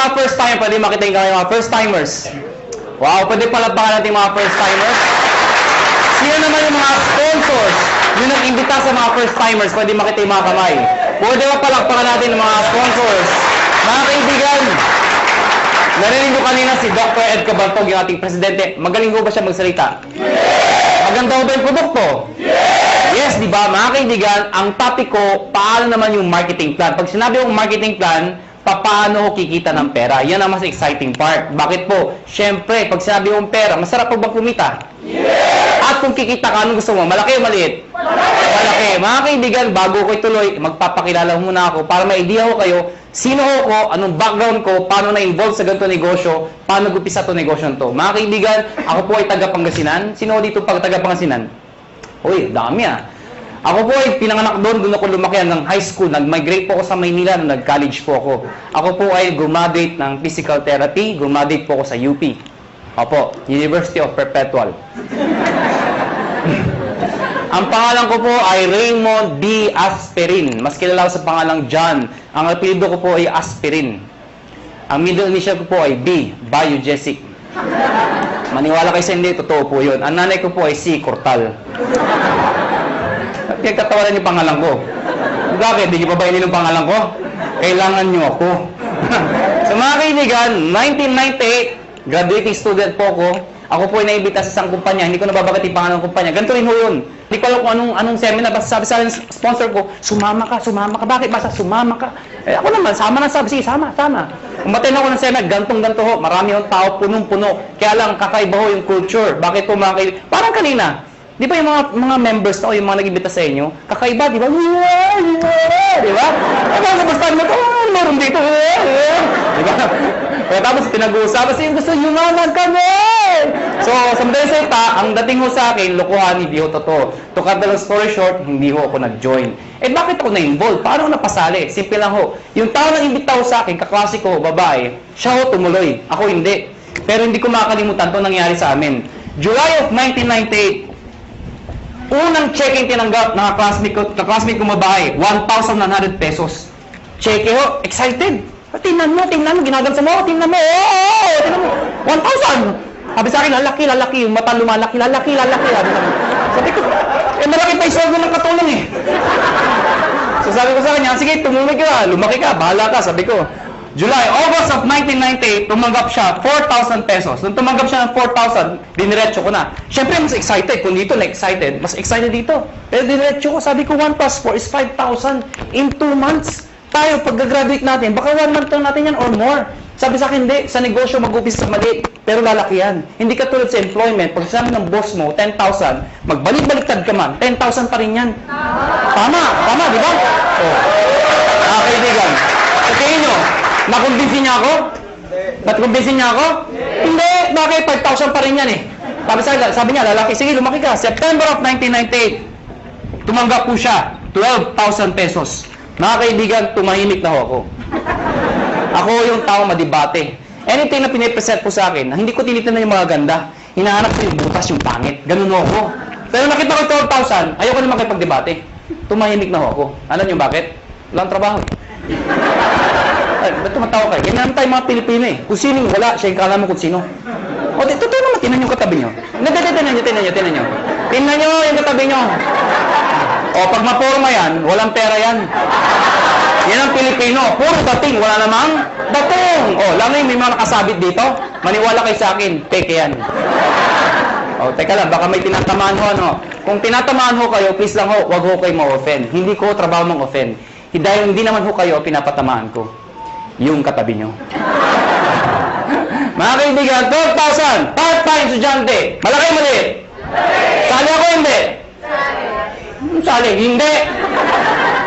mga first time, pwede makita yung kamay mga first timers. Wow, pwede palapakan natin mga first timers. Sino naman yung mga sponsors yung nag-imbita sa mga first timers, pwede makita yung mga kamay. Pwede ba palakpakan natin yung mga sponsors? Mga kaibigan, narinig ko kanina si Dr. Ed Cabaltog, yung ating presidente. Magaling ko ba siya magsalita? Maganda ba yung produkto? Yes, di ba? Mga kaibigan, ang topic ko, paano naman yung marketing plan? Pag sinabi yung marketing plan, paano ko kikita ng pera? Yan ang mas exciting part. Bakit po? Siyempre, pag sinabi yung pera, masarap pa bang kumita? At kung kikita ka, anong gusto mo? Malaki o maliit? Malaki. Mga kaibigan, bago ko ituloy, magpapakilala muna ako para may idea ko kayo, sino ako, anong background ko, paano na-involve sa ganito negosyo, paano gupisa to negosyo to. Mga kaibigan, ako po ay taga Pangasinan. Sino dito pag taga Pangasinan? Uy, dami ah. Ako po ay pinanganak doon ako lumaki ng high school. Nag-migrate po ako sa Maynila nung nag-college po ako. Ako po ay graduate ng physical therapy, graduate po ako sa UP. Opo, University of Perpetual. Ang pangalan ko po ay Raymond B. Asperin. Mas kilala ko sa pangalang John. Ang apelyido ko po ay Asperin. Ang middle initial ko po ay B. Biogesic. Maniwala kayo sa hindi, totoo po yun. Ang nanay ko po ay C. Cortal. Pinagtatawanan yung pangalan ko. Bakit? Hindi niyo pa ba inin yung pangalan ko? Kailangan niyo ako. So mga kaibigan, 1998, graduating student po ako. Ako po ay naibita sa isang kumpanya. Hindi ko nababagat yung pangalan ng kumpanya. Ganito rin ho yun. Hindi ko alam kung anong seminar. Basta sabi sa akin, sponsor ko, sumama ka, sumama ka. Bakit? Basta sumama ka. Eh, ako naman, sama na sabi. Sige, sama. Umaten ako ng seminar, ganto ho. Marami yung tao, punong-puno. Kaya lang, kakaiba ho yung culture. Bakit po mga kaibigan? Parang kanina. Di ba yung mga members na o yung mga nag-imbita sa inyo, kakaiba, di ba? Di ba? Basta mo, meron dito. Di ba? Kaya tapos pinag-uusapan kasi gusto yumaman kami. So, sa madaling salita, ang dating ho sa akin, lokohan, hindi ho totoo. To cut the long story short, hindi ho ako nag-join. Eh, bakit ako na-involve? Paano ako napasali? Simple lang ho. Yung tao na imbita ho sa akin, kaklase ko, babae, siya ho tumuloy. Ako hindi. Pero hindi ko makakalimutan ito nangyari sa amin. July of 1998, unang check-in tinanggap ng classmate ko babae, 1,900 pesos. Check ho, excited. Tingnan mo, ginagansa mo, tingnan mo, 1,000. Sabi sa akin, lalaki, yung mata lumalaki, lalaki. Sabi ko, malaki pa yung sweldo ng katulong eh. So sabi ko sa kanya, sige, tumumig ka, lumaki ka, bahala ka, sabi ko. August of 1998, tumanggap siya 4,000 pesos. Nung tumanggap siya ng 4,000, diniretso ko na. Siyempre, mas excited. Kung dito na-excited, mas excited dito. Pero diniretso ko, sabi ko, 1 plus 4 is 5,000 in 2 months. Tayo, pag-graduate natin, baka 1 month lang natin yan or more. Sabi sa akin, hindi. Sa negosyo, mag-upis sa maliit. Pero lalaki yan. Hindi ka tulad sa employment. Pag sabi ng boss mo, 10,000, magbalik-baliktad ka man, 10,000 pa rin yan. Tama, di ba? Oh. Kaibigan. Sa tingin nyo, nakumbinsin niya ako? Nakumbinsin niya ako? Hindi. Bakit? 5,000 pa rin yan eh. Sabi niya, lalaki, sige, lumaki ka. September of 1998, tumanggap po siya, 12,000 pesos. Mga kaibigan, tumahimik na ho ako. Ako yung tao madibate. Anything na pinipresent po sa akin, hindi ko tinitingnan yung mga ganda. Hinahanap ko yung butas, yung pangit. Ganun ho ako. Pero nakita ko 12,000, ayoko naman kayo pagdebate. Tumahimik na ho ako. Alam niyo bakit? Walang trabaho. Ay, ba't tumatawa kayo? Ganyan naman tayo mga Pilipino eh. Kung sino wala, siya yung kala mo kung sino. O, totoo naman, tinan yung katabi nyo. Tinan nyo. Tinan nyo yung katabi nyo. O, pag maporma yan, walang pera yan. Yan ang Pilipino. Puro dating, wala namang dating. O, lalo yung may mga nakasabit dito. Maniwala kayo sa akin, peke yan. O, teka lang, baka may tinatamaan ho, ano. Kung tinatamaan ho kayo, please lang ho, wag ho kayo ma-offend. Hindi ko trabaho mang-offend. Dahil hindi naman ho kayo pinapatamaan ko. Yung katabi nyo. Mga kaibigan, 12,000, part-time estudyante. Malaki o maliit? Sali ako hindi? Sali, hindi.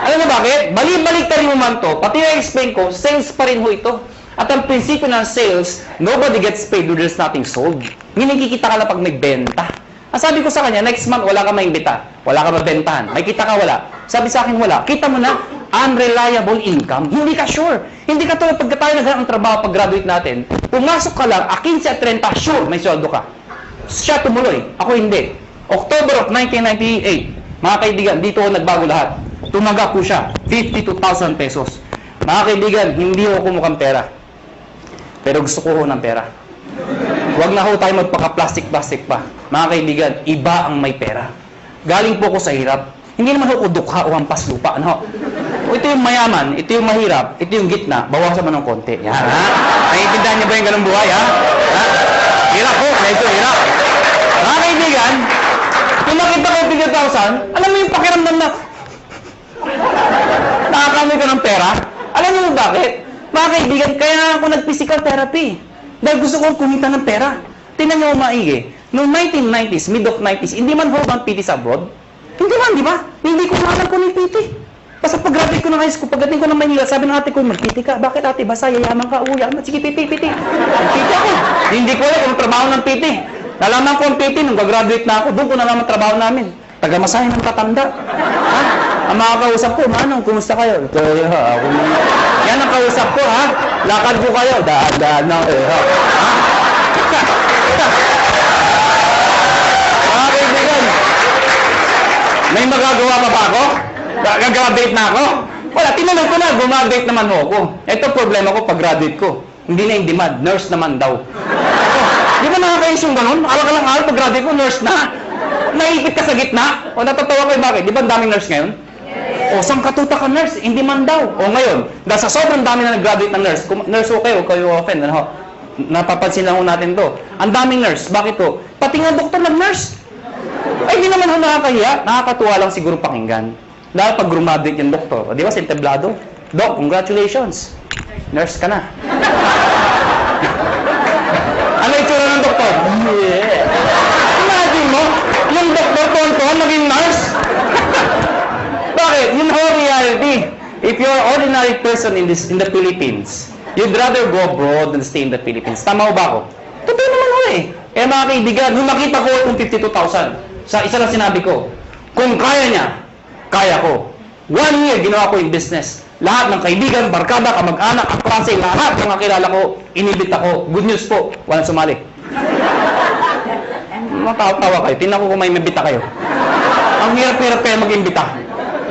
Alam mo bakit? Balik-balik ta rin mo man to. Pati na-explain ko, sales pa rin ho ito. At ang prinsipyo ng sales, nobody gets paid when there's nothing sold. Kikita ka lang pag may benta. Ang sabi ko sa kanya, next month wala ka maimbita. Wala ka mabentahan. May kita ka wala. Sabi sa akin wala. Kita mo na, unreliable income. Hindi ka sure. Hindi ka tulad pagka tayo naghanap ng trabaho pag graduate natin. Pumasok ka lang, 15 at 30, sure, may sweldo ka. Siya tumuloy. Ako hindi. October of 1998, mga kaibigan, dito ako nagbago lahat. Tumaga po siya, 52,000 pesos. Mga kaibigan, hindi ako kumukhang pera. Pero gusto ko ho ng pera. Huwag na ho tayo magpaka-plastic-plastic pa. Mga kaibigan, iba ang may pera. Galing po ko sa hirap. Hindi naman ho ko dukha o hampas lupa. Ano? Ito yung mayaman, ito yung mahirap, ito yung gitna, bawasan mo ng konti. Yan, ha? Naiintindihan niyo ba yung ganung buhay, ha? Ha? Hirap ho, medyo hirap. Mga kaibigan, kung nakita ko 50,000, alam mo yung pakiramdam na nakakamay ka ng pera? Alam mo bakit? Mga kaibigan, kaya ako nag-physical therapy. Dahil gusto kong kumita ng pera. Tingnan niyo maigi. Noong 1990s, mid of 90s, hindi man ho bang PT sa abroad? Hindi man, di ba? Hindi ko alam kung may PT. Basta pag-graduate ko ng high school, pagdating ko ng Manila, sabi ng ate ko, mag-PT ka. Bakit ate? Basta yayaman ka, uya. Sige, PT. PT ako. Hindi ko alam kung trabaho ng PT. Nalaman ko ang PT nung gagraduate na ako. Doon ko nalaman trabaho namin. Taga-masahe ng tatanda. Ha? Ang mga kausap ko, Manong, kumusta kayo? Ito, ako muna. Yan ang kausap ko, ha? Lakad ko kayo. Daan na, ha? Mga kaibigan, may magagawa pa ba ako? Gagraduate na ako? Wala, tinanong ko na, gumagraduate naman ho ako. Ito problema ko pag-graduate ko. Hindi na in demand, nurse naman daw. Di ba nakakayos yung ganun? Alang-alang pag-graduate ko, nurse na. Naipit ka sa gitna? O natatawa kayo bakit? Di ba ang daming nurse ngayon? O saan katuta ka nurse? In demand daw. O ngayon, dahil sa sobrang dami na nag-graduate ng nurse, nurse ho kayo offend. Ano? Napapansin lang ho natin to. Ang daming nurse. Bakit to? Pati nga doktor nag-nurse. Ay, di naman ho nakakahiya. Nakakatuwa lang siguro pakinggan. Dahil pag graduate yung doktor, o, di ba, sinteblado? Doc, congratulations. Nurse ka na. Ano itsura ng doktor? Yeah. Imagine mo, yung doktor tonton naging nurse. Bakit? Yun ho reality. If you're an ordinary person in the Philippines, you'd rather go abroad than stay in the Philippines. Tama ho ba ako? Totoo naman ho eh. Eh mga kaibigan, nung makita ko itong 52,000, sa isa lang sinabi ko, kung kaya niya, kaya ko. 1 year, ginawa ko yung business. Lahat ng kaibigan, barkada, kamag-anak, kaklase, lahat ng kakilala ko, inibit ako. Good news po, walang sumali. Matawa kayo. Tingnan ko kung may mabita kayo. Ang hirap-hirap kayo mag-imbita.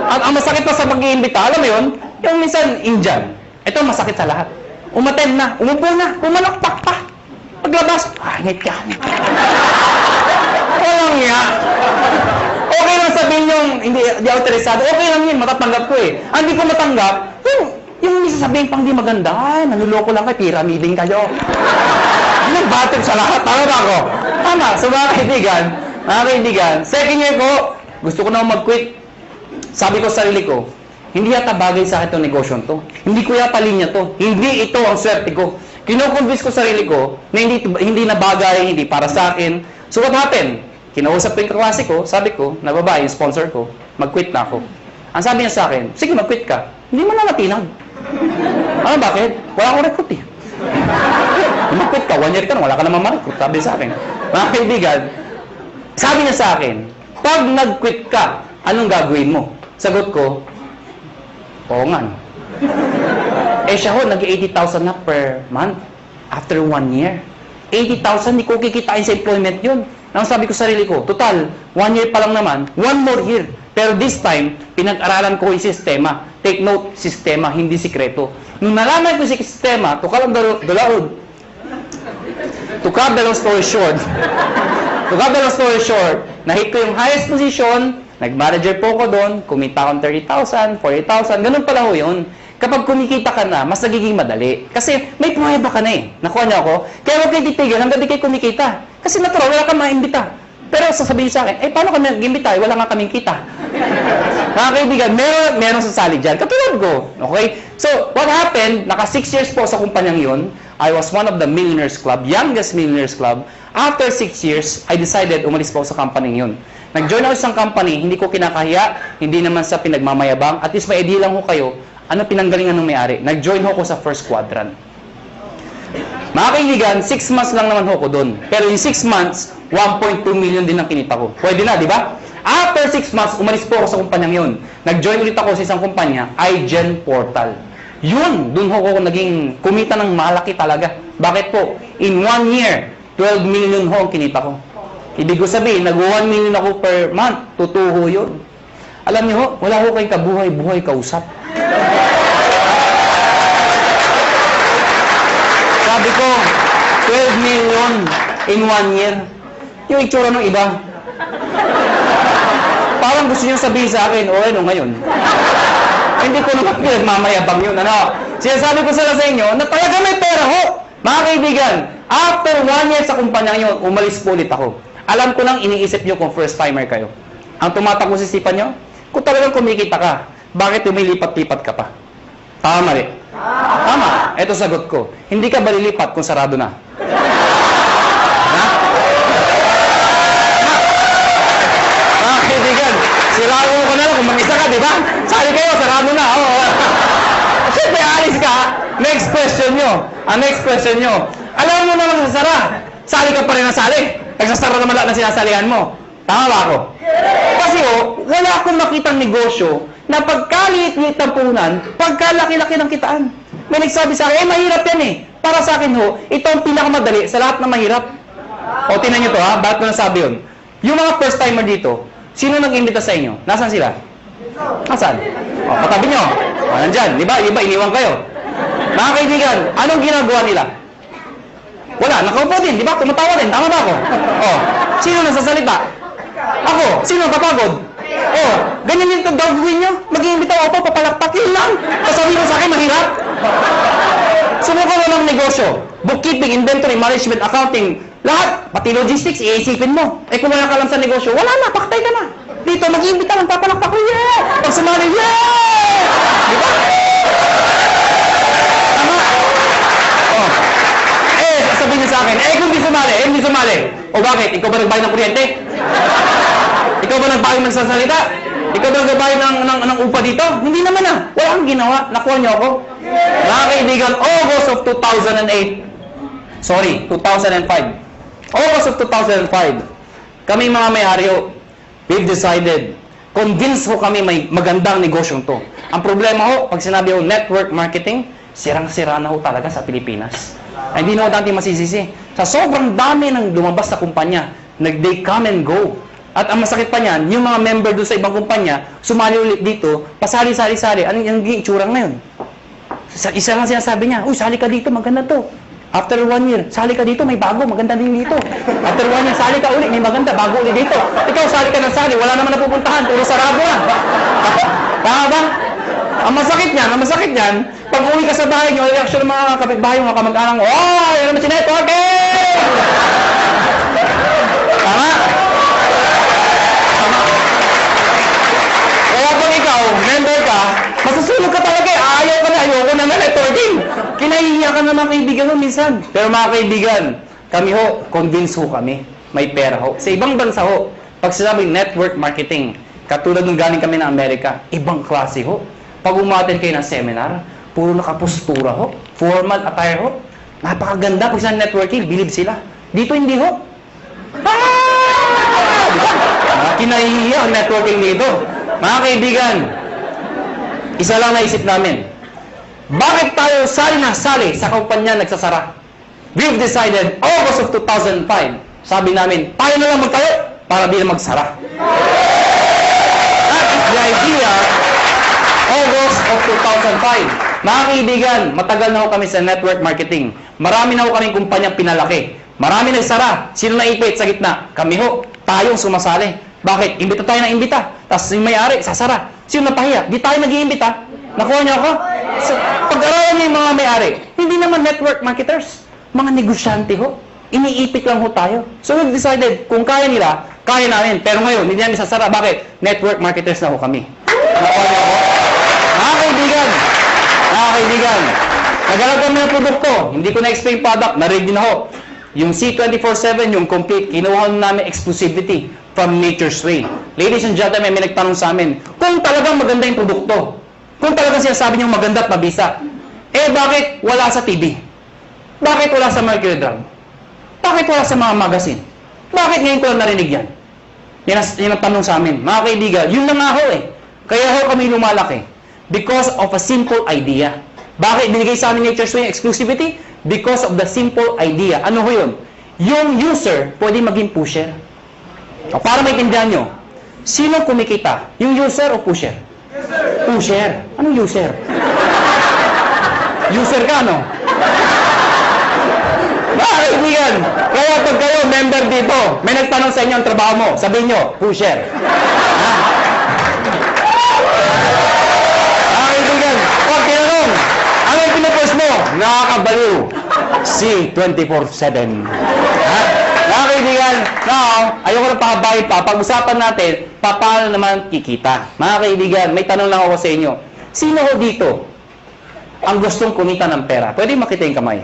At ang masakit pa sa mag-iimbita, alam mo yun, yung minsan Indian. Ito masakit sa lahat. Umaten na, umupo na, pumalakpak pa. Paglabas, hangit ka. Walang nga. Okay lang sabihin yung hindi autorisado. Okay lang yun, matatanggap ko eh. Ang hindi ko matanggap, yung sasabihin pang di maganda, ay, nanuloko lang kayo, pyramiding kayo. Nagbatid sa lahat, tama ba ako? Tama, so mga kaibigan, second year ko, gusto ko na mag-quit. Sabi ko sa sarili ko, hindi yata bagay sa akin itong negosyo to. Hindi ko yata linya to. Hindi ito ang swerte ko. Kino-convince ko sa sarili ko na hindi na bagay, hindi para sa akin. So what happened? Kinausap ko yung kaklase ko, sabi ko, na babae, yung sponsor ko, mag-quit na ako. Ang sabi niya sa akin, sige, mag-quit ka. Hindi mo na natinag. Ano, bakit? Wala akong recruit eh. Mag-quit ka, 1 year ka na, wala ka naman ma-recruit, sabi sa akin. Mga kaibigan, sabi niya sa akin, pag nag-quit ka, anong gagawin mo? Sagot ko, oo nga. Eh siya ho, nag-80,000 na per month after 1 year. 80,000, hindi ko kikitain sa employment yun. Nang sabi ko sa sarili ko, total, 1 year pa lang naman, 1 more year. Pero this time, pinag-aralan ko yung sistema. Take note, sistema, hindi sikreto. Nung nalaman ko yung sistema, to cut the long story short, nahit ko yung highest position, nag-manager po ko doon, kumita akong 30,000, 40,000, ganun pala ho yun. Kapag kumikita ka na, mas nagiging madali. Kasi may pruweba ka na eh. Nakuha niyo ako? Kaya huwag kayo titigil hanggang di kayo kumikita. Kasi natural, wala kang maimbita. Pero sasabihin sa akin, eh paano kami nag-imbita? Wala nga kaming kita. Mga kaibigan, meron sasali dyan. Katulad ko. Okay? So, what happened? Naka 6 years po sa kumpanyang yun. I was one of the millionaires club, youngest millionaires club. After 6 years, I decided umalis po sa company yun. Nag-join ako sa isang company, hindi ko kinakahiya, hindi naman sa pinagmamayabang. At least may idea lang ho kayo, ano pinanggalingan ng may-ari. Nag-join ho ko sa first quadrant. Mga kaibigan, 6 months lang naman ho ko doon. Pero yung 6 months, 1.2 million din ang kinita ko. Pwede na, di ba? After 6 months, umalis po ako sa kumpanyang yun. Nag-join ulit ako sa isang kumpanya, iGen Portal. Yun, doon ho ko naging kumita ng malaki talaga. Bakit po? In 1 year, 12 million ho ang kinita ko. Ibig ko sabihin, nag-1 million ako per month. Totoo yun. Alam niyo ho, wala ho kayong kabuhay-buhay kausap. Sabi ko, million in 1 year. Yung itsura ng iba. Parang gusto niyo sabihin sa akin, o ano ngayon? Hindi ko naman pinagmamayabang yun, ano? Sinasabi ko sila sa inyo na talaga may pera ho. Mga kaibigan, after 1 year sa kumpanya nyo, umalis po ulit ako. Alam ko nang iniisip nyo kung first timer kayo. Ang tumatakbo sa isipan nyo, kung talagang kumikita ka, bakit lumilipat-lipat ka pa? Tama mali? Tama. Ito sagot ko. Hindi ka ba lilipat kung sarado na? Ha? Mga kaibigan, sirado ko na lang kung mag-isa ka, di ba? Sali kayo, sarado na. Oo. Siyempre, alis ka. Next question nyo. Ang next question nyo. Alam mo naman sa sara. Sali ka pa rin na sali. Nagsasara naman lahat ng sinasalihan mo. Tama ba ako? Kasi wala akong makitang negosyo na pagkaliit-liit ng puhunan, pagkalaki-laki ng kitaan. May nagsabi sa akin, mahirap yan eh. Para sa akin ito ang pinakamadali sa lahat ng mahirap. O, tinan nyo to ha, bakit ko nasabi yun? Yung mga first timer dito, sino nag-imbita sa inyo? Nasaan sila? Nasaan? O, patabi nyo. O, nandyan. Di ba? Iniwan kayo. Mga kaibigan, anong ginagawa nila? Wala, nakaupo din. Di ba? Tumatawa din. Tama ba ako? O, sino nasasalita? Ako. Sino kapagod? Oh, ganyan yung gagawin nyo. Mag-iimbitaw ako, papalakpakin lang. Kasabi mo sa akin, mahirap. Subukan mo ng negosyo. Bookkeeping, inventory, management, accounting, lahat. Pati logistics, iisipin mo. Eh kung wala ka lang sa negosyo, wala na, paktay ka na. Dito, mag-iimbitaw lang, papalakpak ko, yeah! Pag sumali, yeah! Di ba? Tama? Oh. Sasabihin niya sa akin, kung hindi sumali. O bakit? Ikaw ba nagbayad ng kuryente? Ikaw ba nagbayad ng sasalita? Ikaw ba nagbayad ng upa dito? Hindi naman ah. Wala kang ginawa. Nakuha niyo ako. Mga kaibigan, August of 2008. Sorry, 2005. August of 2005. Kami mga may-ari we've decided, convinced ko kami may magandang negosyong to. Ang problema ho, pag sinabi ho network marketing, sirang-sira na ho talaga sa Pilipinas. Ay, hindi na ho dati masisisi. Sa sobrang dami ng lumabas na kumpanya, they come and go. At ang masakit pa niyan, yung mga member doon sa ibang kumpanya, sumali ulit dito, pasali-sali-sali. Anong itsura na yun? Isa lang sinasabi niya, uy, sali ka dito, maganda to. After 1 year, sali ka dito, may bago, maganda din dito. After 1 year, sali ka ulit, may maganda, bago ulit dito. Ikaw, sali ka ng sali, wala naman napupuntahan, puro sarado na. Tama ba? Ang masakit niyan, pag uwi ka sa bahay niyo, reaction ng mga kapitbahay, mga kamag-anak mo, oh, yun naman si networking! Tama? Kaya kung ikaw, member ka, masusulog ka talaga eh. Ayaw ka na, ayoko na networking. Kinahihiya ka naman kaibigan mo minsan. Pero mga kaibigan, kami ho, convince ho kami. May pera ho. Sa ibang bansa ho, pag sinabing network marketing, katulad nung galing kami ng Amerika, ibang klase ho. Pag umaten kayo ng seminar, puro nakapostura ho. Formal attire ho. Napakaganda. Pag sa networking, believe sila. Dito hindi ho. Diba? Kinahihiya ang networking dito. Mga kaibigan, isa lang naisip namin. Bakit tayo sali na sali sa kumpanya nagsasara? We've decided, August of 2005, sabi namin, tayo na lang magtayo para di na magsara. That is the idea, August of 2005. Mga kaibigan, matagal na ho kami sa network marketing. Marami na ho kaming kumpanyang pinalaki. Marami nagsara. Sino naipit sa gitna? Kami ho. Tayong sumasali. Bakit? Imbita tayo ng imbita. Tapos yung may-ari, sasara. Sino napahiya? Di tayo nag-iimbita. Nakuha niyo ako? So, pag-aralan niyo yung mga may-ari, hindi naman network marketers. Mga negosyante ho. Iniipit lang ho tayo. So we've decided, kung kaya nila, kaya namin. Pero ngayon, hindi namin sasara. Bakit? Network marketers na ho kami. Nakuha niyo ako? Mga kaibigan, naghanap kami ng produkto. Hindi ko na-explain product. Na-ready na ho. Yung C24/7, yung complete, kinuha namin exclusivity from Nature's Way. Ladies and gentlemen, may nagtanong sa amin, kung talagang maganda yung produkto, kung talagang sinasabi niyong maganda at mabisa, bakit wala sa TV? Bakit wala sa Mercury Drug? Bakit wala sa mga magazine? Bakit ngayon ko lang narinig yan? Yan ang tanong sa amin. Mga kaibigan, yun na nga ho eh. Kaya ho kami lumalaki. Because of a simple idea. Bakit binigay sa amin Nature's Way exclusivity? Because of the simple idea. Ano ho yun? Yung user, pwede maging pusher. O, para maintindihan nyo, sino kumikita? Yung user o pusher? User. Pusher. Anong user? User ka, no? Mga kaibigan, kaya pag kayo member dito, may nagtanong sa inyo ang trabaho mo, sabihin nyo, pusher. Mga kaibigan, pag tinanong, ano yung pinupost mo? Nakakabaliw. Si 24/7. Mga kaibigan, now, ayoko na pakabahin pa. Pag-usapan natin, paano naman kikita. Mga kaibigan, may tanong lang ako sa inyo. Sino ho dito ang gustong kumita ng pera? Pwede makita yung kamay.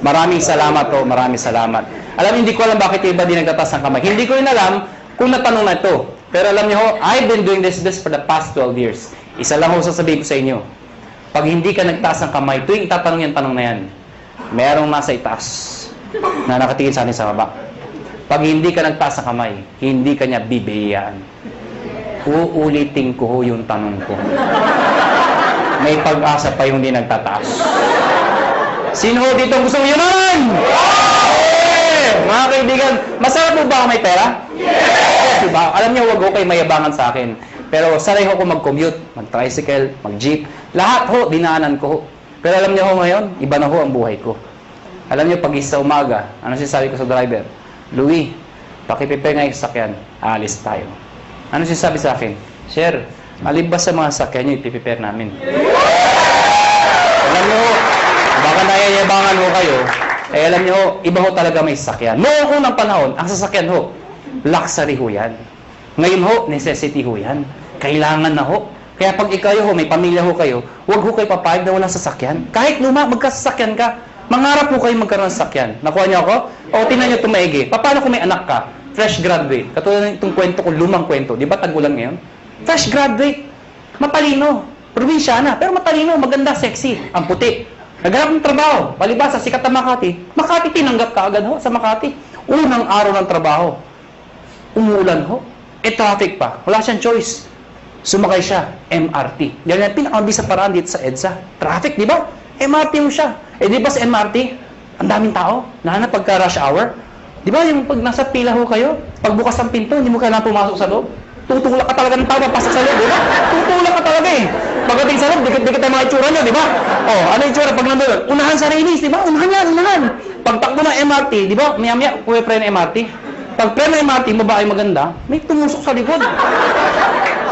Maraming salamat po, maraming salamat. Alam, hindi ko alam bakit yung iba di nagtatas ng kamay. Hindi ko rin alam kung natanong na ito. Pero alam niyo ho, I've been doing this for the past 12 years. Isa lang ho sasabihin ko sa inyo. Pag hindi ka nagtaas ng kamay, tuwing itatanong yung tanong na yan, merong nasa itaas na nakatingin sa atin sa baba. Pag hindi ka nagtaas ng kamay, hindi ka niya bibigyan. Uulitin ko ho yung tanong ko. May pag-asa pa yung hindi nagtataas. Sino ho dito ang gusto mo yunan? Yeah! Mga kaibigan, masarap mo ba ako may pera? Yes! Diba? Alam niyo, wag ho kayo mayabangan sa akin. Pero sanay ho ko mag-commute, mag-tricycle, mag-jeep. Lahat ho, dinaanan ko ho. Pero alam niyo ho ngayon, iba na ho ang buhay ko. Alam niyo, pag isa umaga, ano sinasabi ko sa driver? Louie, pakiprepare nga yung sasakyan, aalis tayo. Ano sinasabi sa akin? Sir, alin ba sa mga sasakyan niyo ipiprepare namin? Alam niyo ho, baka nayayabangan ho kayo, eh alam niyo ho, iba ho talaga may sasakyan. Noong unang panahon, ang sasakyan ho, luxury ho yan. Ngayon ho, necessity ho yan. Kailangan na ho. Kaya pag ikaw ho, may pamilya ho kayo, huwag ho kayo papayag na walang sasakyan. Kahit luma, magkasasakyan ka. Mangarap po kayo magkaroon ng sasakyan. Nakuha niyo ako? O, tingnan niyo ito maigi. Paano kung may anak ka? Fresh graduate. Katulad ng itong kwento ko, lumang kwento. Di ba tagulan ngayon? Fresh graduate. Matalino. Probinsyana. Pero matalino, maganda, sexy. Ang puti. Naghanap ng trabaho. Palibasa, sikat na Makati. Makati, tinanggap ka agad ho sa Makati. Unang araw ng trabaho. Umulan ho. Traffic pa. Wala siyang choice. Sumakay siya. MRT. Yan ang pinakamabis sa paraan dito sa EDSA. Traffic, di ba? MRT mo siya. Eh, di ba sa MRT, ang daming tao, lalo na pagka rush hour. Di ba, yung pag nasa pila ho kayo, pagbukas ng pinto, hindi mo kailangan pumasok sa loob. Tutulak ka talaga ng tao, pasok sa loob, di ba? Tutulak ka talaga eh. Pagdating sa loob, dikit-dikit ang mga itsura nyo, di ba? Oh, ano yung itsura pag nandun? Unahan sa railis, di ba? Unahan yan, unahan. Pagtakbo ng MRT, di ba? Maya-maya, pre ng MRT. Pag pre ng MRT, babae maganda, may tumusok sa likod.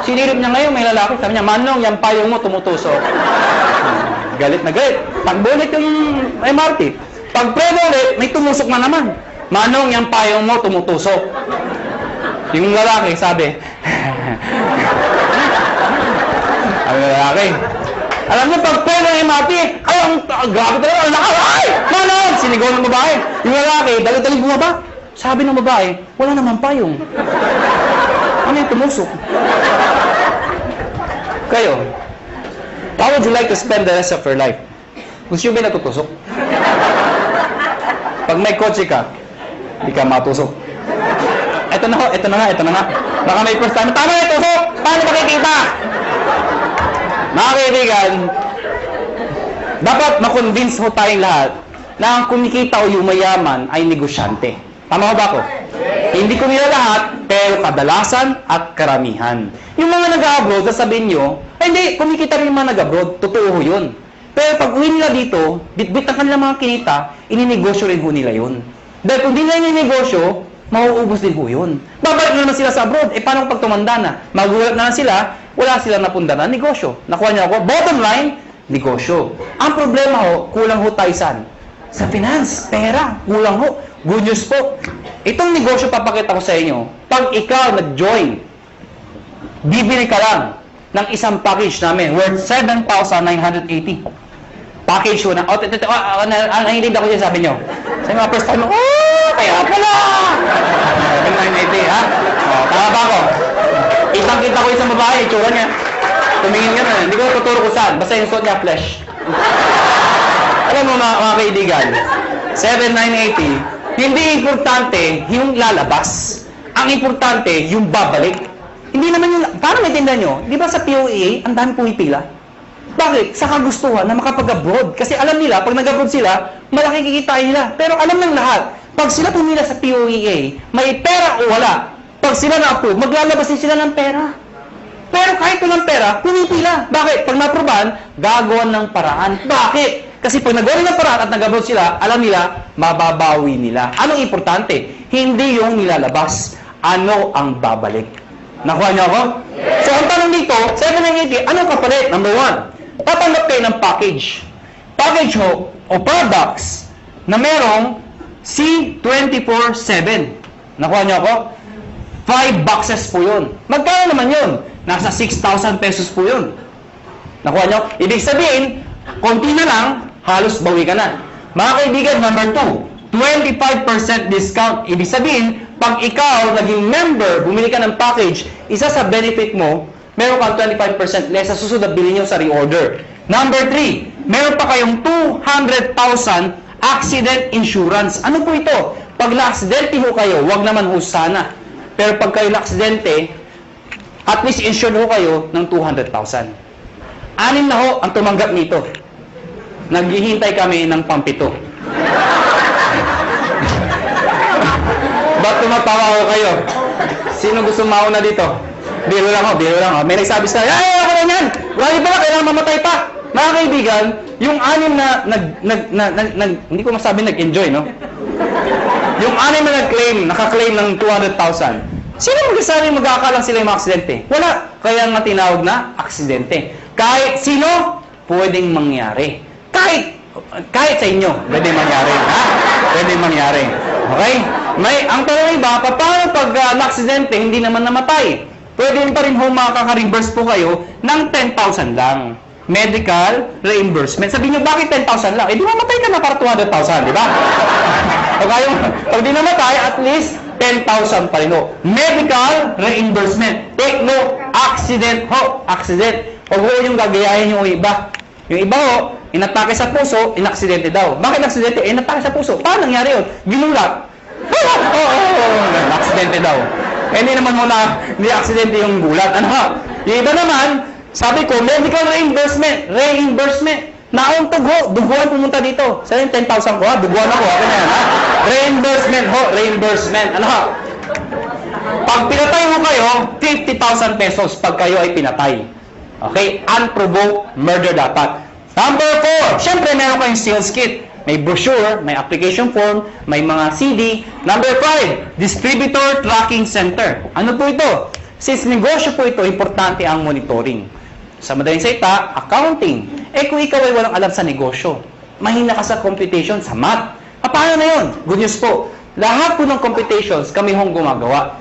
Sinirip niya ngayon, may lalaki. Sabi niya, Manong, yung payong mo tumutusok. Galit na galit. Pagbulit yung MRT. Pag pre-bulit, may tumusok na naman. Manong, yung payong mo tumutusok. Yung lalaki, sabi, ang lalaki, alam niyo, pag pre ng MRT, ay, grabe talaga, ang lakas, ay! Manong! Sinigaw ng babae. Yung lalaki, dali-dali bumaba. Sabi ng babae, wala naman payong. Ano yung tumusok? Kayo, how would you like to spend the rest of your life? Gusto nyo ba natutusok? Pag may kotse ka, hindi ka matusok. Ito na ho, ito na nga. Baka may first time, tama na tusok! Paano makikita? Mga kaibigan, dapat makonvince ho tayong lahat na ang kumikita o yumayaman ay negosyante. Tama ba ako? Hindi ko nila lahat, pero kadalasan at karamihan. Yung mga nag-abroad, sasabihin nyo, hindi, kumikita rin yung mga nag-abroad. Totoo ho yun. Pero pag uwi nila dito, bit-bit ang kanilang mga kinita, ininegosyo rin ho nila yun. Dahil kung di nila ininegosyo, mauubos din ho yun. Babalik na naman sila sa abroad. Eh, paano pag tumanda na? Magulat na sila, wala silang napunda na negosyo. Nakuha niyo ako? Bottom line, negosyo. Ang problema ho, kulang ho tayo saan? Sa finance, pera, kulang ho. Good news po. Itong negosyo papakita ko sa inyo, pag ikaw nag-join, bibili ka lang ng isang package namin worth 7,980. Package ko na, nanginig ako dyan, sabi nyo. Sa mga first time, kaya pala! 7,980, ha? Tama ba ako? Kitang-kita ko isang babae, itsura niya. Tumingin ka na, hindi ko tuturo ko saan. Basta yung suot niya, flesh. Alam mo mga kaibigan, 7,980, hindi importante yung lalabas. Ang importante, yung babalik. Hindi naman yung, paano maintindihan nyo? Di ba sa POEA, ang dami pumipila? Bakit? Sa kagustuhan na makapag-abroad. Kasi alam nila, pag nag-abroad sila, malaki kikitain nila. Pero alam ng lahat, pag sila pumila sa POEA, may pera o wala. Pag sila na-approve, maglalabas din sila ng pera. Pero kahit walang pera, pumipila. Bakit? Pag na-approvean, gagawan ng paraan. Bakit? Kasi pag nagawa ng paraan at nag-abroad sila, alam nila, mababawi nila. Anong importante? Hindi yung nilalabas. Ano ang babalik? Nakuha niyo ako? So, ang tanong dito, 780, anong kapalit? Number 1, tatanggap kayo ng package. Package ho, o products, na merong C24/7. Nakuha niyo ako? 5 boxes po yun. Magkano naman yun? Nasa 6,000 pesos po yun. Nakuha niyo? Ibig sabihin, konti na lang, halos bawi ka na. Mga kaibigan, number 2, 25% discount. Ibig sabihin, pag ikaw naging member, bumili ka ng package, isa sa benefit mo, meron kang 25% less sa susunod na bilhin nyo sa reorder. Number 3, meron pa kayong 200,000 accident insurance. Ano po ito? Pag na-aksidente ho kayo, wag naman ho sana. Pero pag kayo na-aksidente, at least insured ho kayo ng 200,000. 6 na ho ang tumanggap nito. Naghihintay kami ng pampito. Ba't tumatawa ko kayo? Sino gusto mauna dito? Biro lang ho, biro lang ho. May nagsabi sa ay, ako na yan! Wala pa, kailangan mamatay pa. Mga kaibigan, yung 6 na hindi ko masabi nag-enjoy, no? Yung 6 na naka-claim ng 200,000. Sino magsasabi magkakalang sila yung mga aksidente? Wala. Kaya nga tinawag na aksidente. Kahit sino, pwedeng mangyari. Kahit sa inyo, pwedeng mangyari. Ha? Pwedeng mangyari. Okay? Ang tanong iba, paano pag na-aksidente, hindi naman namatay? Pwede pa rin ho makaka-reimburse po kayo ng 10,000 lang. Medical reimbursement. Sabihin nyo, bakit 10,000 lang? Eh, di mamatay ka na para 200,000, di ba? Pag di namatay, at least 10,000 pa rin ho. Medical reimbursement. Take no, accident ho. Accident. Huwag ho yung gagayahin yung iba. Yung iba ho, inatake sa puso, inaksidente daw. Bakit inaksidente? Inatake sa puso. Paano nangyari yun? Ginulat. Aksidente daw. Hindi naman ho na, hindi aksidente yung gulat. Ano ha? Yung iba naman, sabi ko, medical reimbursement. Reimbursement. Nauntog ho, duguan pumunta dito. Sa yung 10,000 ko ha, duguan ako. Ako na yan ha. Reimbursement ho, reimbursement. Ano ha? Pag pinatay mo kayo, 50,000 pesos pag kayo ay pinatay. Okay? Unprovoked murder dapat. Number 4, syempre meron kayong sales kit. May brochure, may application form, may mga CD. Number 5, distributor tracking center. Ano po ito? Since negosyo po ito, importante ang monitoring. Sa madaling salita, accounting. Eh kung ikaw ay walang alam sa negosyo, mahina ka sa computation, sa math. Paano na yun? Good news po. Lahat po ng computations kami hong gumagawa.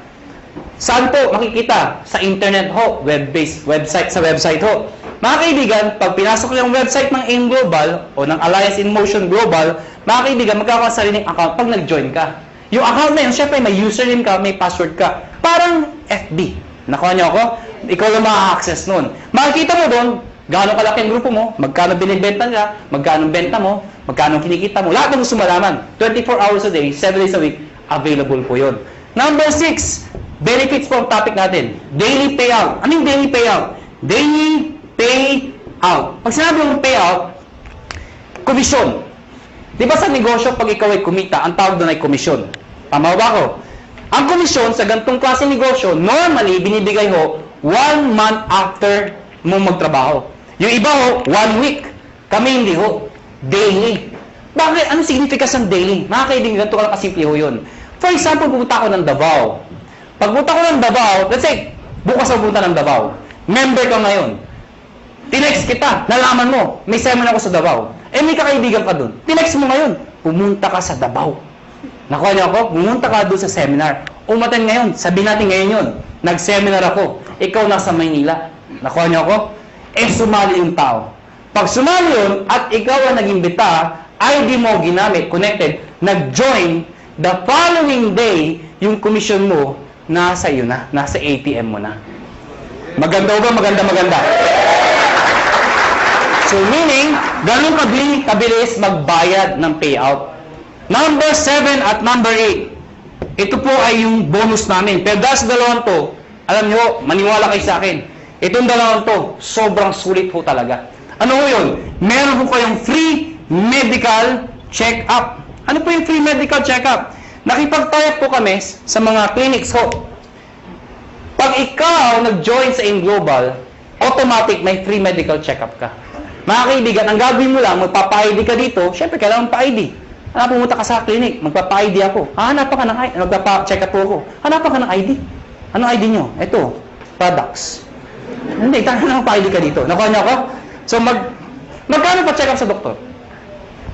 Saan po makikita? Sa internet ho, web-based, sa website ho. Mga kaibigan, pag pinasok yung website ng AIM Global o ng Alliance in Motion Global, mga kaibigan, magkakaroon sa sariling account pag nag-join ka. Yung account na yun, syempre may username ka, may password ka. Parang FB. Nakuha niyo ako? Ikaw lang maka-access nun. Makikita mo doon, gaano kalaki ang grupo mo, magkano binibenta ka, magkano benta mo, magkano kinikita mo. Lahat ng gusto malaman. 24 hours a day, 7 days a week, available po yun. Number 6, benefits po ang topic natin. Daily payout. Ano yung daily payout? Daily payout. Pag sinabi yung payout, komisyon. Di ba sa negosyo, pag ikaw ay kumita, ang tawag doon ay komisyon. Tama ba ako? Ang komisyon sa ganitong klase negosyo, normally, binibigay ho 1 month after mo magtrabaho. Yung iba ho, 1 week. Kami hindi ho. Daily. Bakit? Anong significance ng daily? Mga kaibigan, ganito ka lang kasimple ho yun. For example, pupunta ako ng Davao. Pag pupunta ko ng Davao, let's say, bukas ako pupunta ng Davao. Member ka ngayon. Tinext kita, nalaman mo, may seminar ako sa Davao. Eh, may kakaibigan ka dun. Tinext mo ngayon, pumunta ka sa Davao. Nakuha niyo ako? Pumunta ka doon sa seminar. Umaten ngayon, sabihin natin ngayon yun. Nag-seminar ako. Ikaw nasa Maynila. Nakuha niyo ako? Eh, sumali yung tao. Pag sumali yun, at ikaw ang nag-imbita, ID mo ginamit, connected, nag-join, the following day, yung commission mo, nasa iyo na, nasa ATM mo na. Maganda ba? Maganda. So, meaning, ganun kabilis magbayad ng payout. Number 7 at number 8. Ito po ay yung bonus namin. Pero dahil sa dalawang to, alam nyo, maniwala kayo sa akin. Itong dalawang to, sobrang sulit po talaga. Ano po yun? Meron po kayong free medical check-up. Ano po yung free medical check-up? Nakipag-tie po kami sa mga clinics ho. Pag ikaw nag-join sa AIM Global, automatic may free medical check-up ka. Mga kaibigan, ang gagawin mo lang, magpapa-ID ka dito, syempre, kailangan pa-ID. Pumunta ka sa clinic, magpapa-ID ako. Hanapan ka ng ID, magpapa-check up ako. Hanapan ka ng ID. Anong ID nyo? Ito, products. Hindi, tayo na pa-ID ka dito. Nakuha niyo ako? So, magkano pa-check up sa doktor?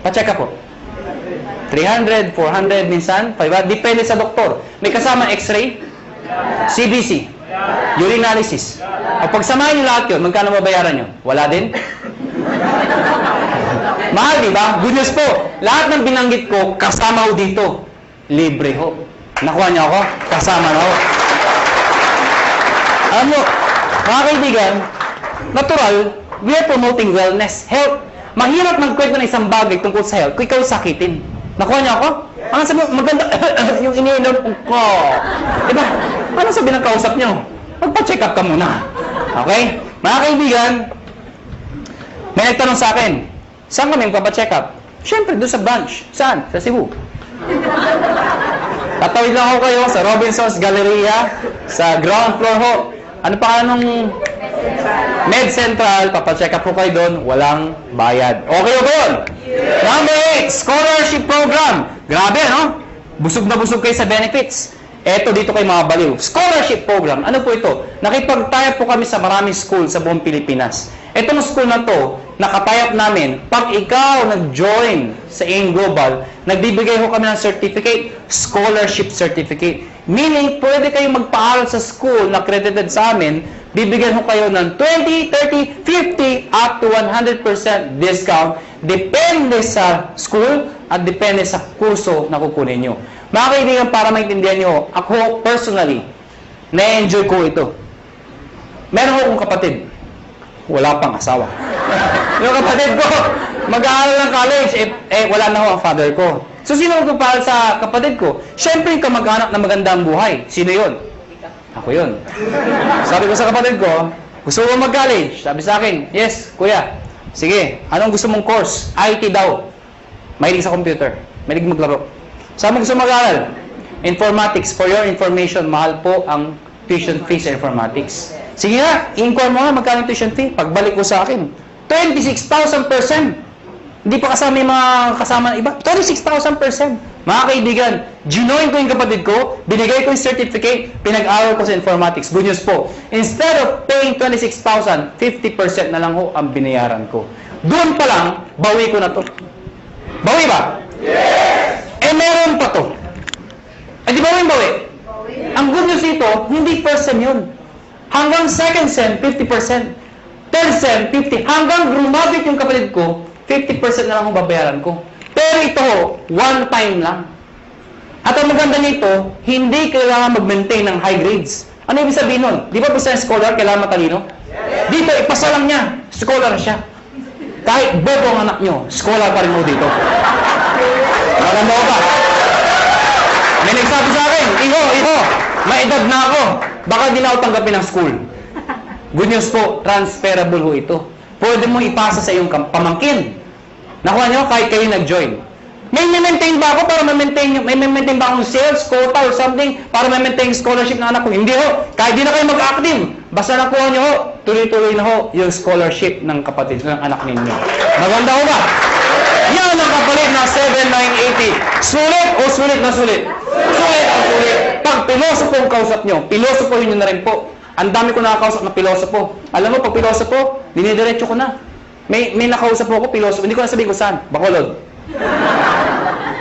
Pa-check up po. 300, 400, minsan, 500. Depende sa doktor. May kasama x-ray, CBC, urinalysis. O pagsamahin niyo lahat yun, magkano mabayaran nyo? Wala din? Mahal, di ba? Good news po. Lahat ng binanggit ko, kasama ho dito. Libre ho. Nakuha niyo ako? Kasama na ho. Alam mo, mga kaibigan, natural, we are promoting wellness, health. Mahirap magkwento ng isang bagay tungkol sa health kung ikaw sakitin. Nakuha niyo ako? Ano sabi mo? Maganda, yung iniinom ko. Diba? Ano sabi ng kausap niyo? Magpa-check up ka muna. Okay? Mga kaibigan, may nagtanong sa akin, saan kami magpa-check up? Siyempre, doon sa branch. Saan? Sa Cebu. Tatawid lang ako kayo sa Robinson's Galleria, sa ground floor ho. Ano pa nung Med Central, papacheck up po kayo doon, walang bayad. Okay o doon? Number 8, scholarship program. Grabe, no? Busog na busog kayo sa benefits. Eto, dito kayo mga baliw. Scholarship program. Ano po ito? Nakipag-tie-up po kami sa maraming school sa buong Pilipinas. Etong school na to, nakatie-up namin, pag ikaw nag-join sa AIM Global, nagbibigay ho kami ng certificate, scholarship certificate. Meaning, pwede kayong magpaaral sa school na accredited sa amin, bibigyan ho kayo ng 20, 30, 50, up to 100% discount. Depende sa school at depende sa kurso na kukunin nyo. Mga kaibigan, para maintindihan nyo, ako personally, na-enjoy ko ito. Meron akong kapatid. Wala pang asawa. Yung kapatid ko, mag-aaral ng college, wala na ho ang father ko. So, sino magpapahal sa kapatid ko? Siyempre, yung kamag-anak na magandang buhay. Sino yun? Ako yun. Sabi ko sa kapatid ko, gusto mo mag-college? Sabi sa akin, yes, kuya. Sige, anong gusto mong course? IT daw. Mahilig sa computer. Mahilig maglaro. Saan mo gusto mag-aaral? Informatics. For your information, mahal po ang tuition fee sa informatics. Sige nga, inquire mo nga magkano tuition fee. Pagbalik ko sa akin, 26,000%. Hindi pa kasama yung mga kasama ng iba. 26,000%. Mga kaibigan, ginoin ko yung kapatid ko, binigay ko yung certificate, pinag-aral ko sa informatics. Good news po. Instead of paying 26,000, 50% na lang ho ang binayaran ko. Doon pa lang, bawi ko na to. Bawi ba? Yes! Meron pa to. Di bawi? Ang good news dito, hindi first sem yun. Hanggang second sem, 50%. Third sem, 50%. Hanggang graduate yung kapatid ko, 50% na lang ang babayaran ko. Pero ito, one time lang. At ang maganda nito, hindi kailangan mag-maintain ng high grades. Ano ibig sabihin nun? Di ba basta scholar, kailangan matalino? Dito, ipasa lang niya. Scholar siya. Kahit bobo ang anak nyo, scholar pa rin mo dito. Maganda ko ba? May nagsabi sa akin, Iho, may edad na ako. Baka di na ako tanggapin ng school. Good news po, transferable ho ito. Pwede mo ipasa sa iyong pamangkin. Nakuha niyo, kahit kayo nag-join. May maintain ba ako para may maintain ba akong sales, quota, or something para may-maintain scholarship ng anak ko? Hindi ho. Kahit di na kayo mag-active. Basta nakuha niyo ho, tuloy-tuloy na ho yung scholarship ng kapatid, ng anak ninyo. Maganda ho ba? Yan ang kapalit na 7,980. Sulit o sulit na sulit? Sulit ang sulit. Pag pilosopo ang kausap nyo, pilosopohin nyo na rin po. Ang dami ko nakakausap na pilosopo. Alam mo, pag pilosopo, dinidiretso ko na. May nakausap ko pilosopo. Hindi ko na sabihin ko saan. Bacolod.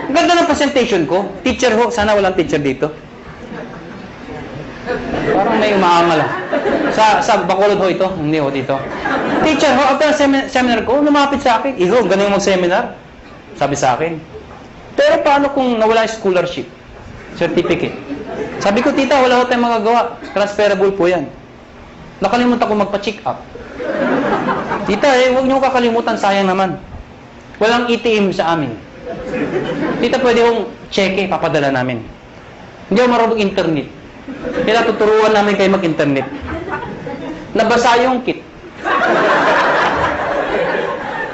Ang ganda ng presentation ko. Teacher ho. Sana walang teacher dito. Parang may umaangal. Sa Bacolod ho ito. Hindi ho dito. Teacher ho, after seminar ko, lumapit sa akin. Iho, ganun yung mag-seminar. Sabi sa akin. Pero paano kung nawala yung scholarship? Certificate. Sabi ko, tita, wala ko tayong magagawa. Transferable po yan. Nakalimutan ko magpa-check up. Tita, huwag niyo kakalimutan, sayang naman. Walang ATM sa amin. Tita, pwede kong cheque, papadala namin. Hindi ako marunong internet. Kaya tuturuan namin kayo mag-internet. Nabasa yung kit.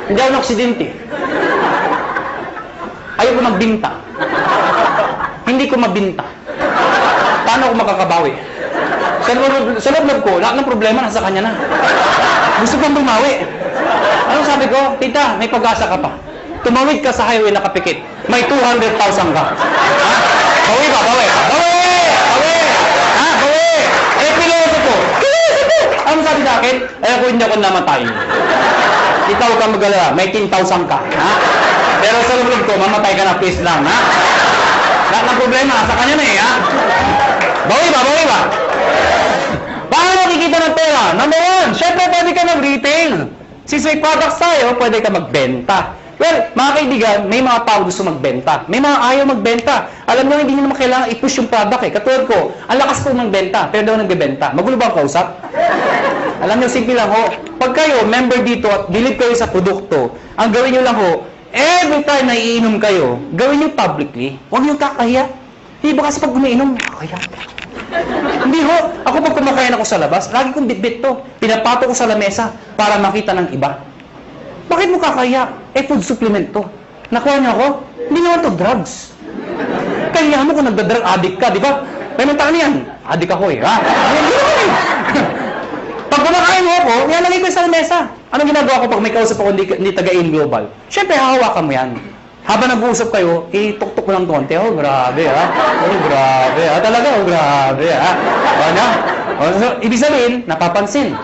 Hindi ako na-aksidente. Ayaw ko magbinta. Hindi ko mabinta. Paano ako makakabawi? Sa loob ko, lahat ng problema nasa kanya na. Gusto kong bumawi. Anong sabi ko, tita, may pag-asa ka pa. Tumawid ka sa highway nakapikit. May 200,000 ka. Ha? Bawi ba? Bawi! Bawi! Bawi! Ha? Bawi! Eh, piloto ko. Ano sabi sa akin? Eh, ako hindi ako namatay. Tita, huwag kang mag-alala. May 10,000 ka. Ha? Pero sa loob ko, mamatay ka na, please lang. Ha? Lahat ng problema, sa kanya na eh. Ha? Bawi ba? Bawi ba? Paano nakikita ng pera? Number one, syempre pwede ka mag-retail. Since may products tayo, pwede ka magbenta. Well, mga kaibigan, may mga tao gusto magbenta. May mga ayaw magbenta. Alam mo, hindi nyo naman kailangan i-push yung product eh. Katulad ko, ang lakas ko magbenta, pero daw nagbebenta. Magulo ba ang kausap? Alam nyo, simple lang ho. Pag kayo, member dito at believe kayo sa produkto, ang gawin nyo lang ho, every time na iinom kayo, gawin nyo publicly. Huwag nyo kakahiya. Hindi ba kasi pag umiinom, kakahiya. Hindi ho. Ako pag kumakain ako sa labas, lagi kong bitbit to. Pinapato ko sa lamesa para makita ng iba. Bakit mo kakahiya? Eh, food supplement to. Nakuha niyo ako? Hindi naman to drugs. Kaya mo kung nagda-drug addict ka, di ba? May mental yan. Addict ako eh, ha? Hindi naman eh. Pag kumakain mo ako, nilalagay ko sa lamesa. Anong ginagawa ko pag may kausap ako hindi taga-in global? Siyempre, hahawakan mo yan. Habang nag-uusap kayo, ituktok mo lang konti. Oh, grabe ha. Oh, grabe ha. Talaga, oh, grabe ha. Ano? So, ibig sabihin, napapansin.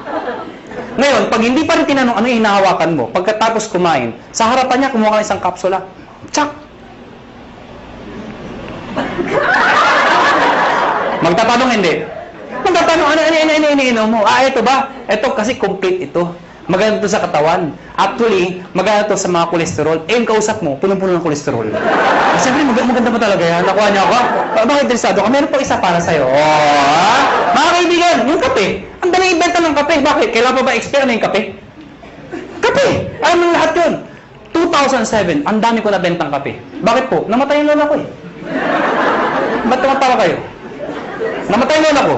Ngayon, pag hindi pa rin tinanong ano yung hinahawakan mo, pagkatapos kumain, sa harapan niya, kumuha ka ng isang kapsula. Tsak! Magtatanong hindi. Magtatanong, ano mo? Ito ba? Ito kasi complete ito. Maganda to sa katawan. Actually, maganda to sa mga kolesterol. Eh, yung kausap mo, punong-puno ng kolesterol. Siyempre, maganda pa talaga yan. Nakuha niya ako. Bakit interesado ka? Meron pa isa para sa'yo. Oh, mga kaibigan, yung kape. Ang dali ibenta ng kape. Bakit? Kailan pa ba expire na yung kape? Kape! Alam mo lahat yun. 2007, ang dami ko nabentang kape. Bakit po? Namatay yung lola ko eh. Ba't tumatawa kayo? Namatay yung lola ko.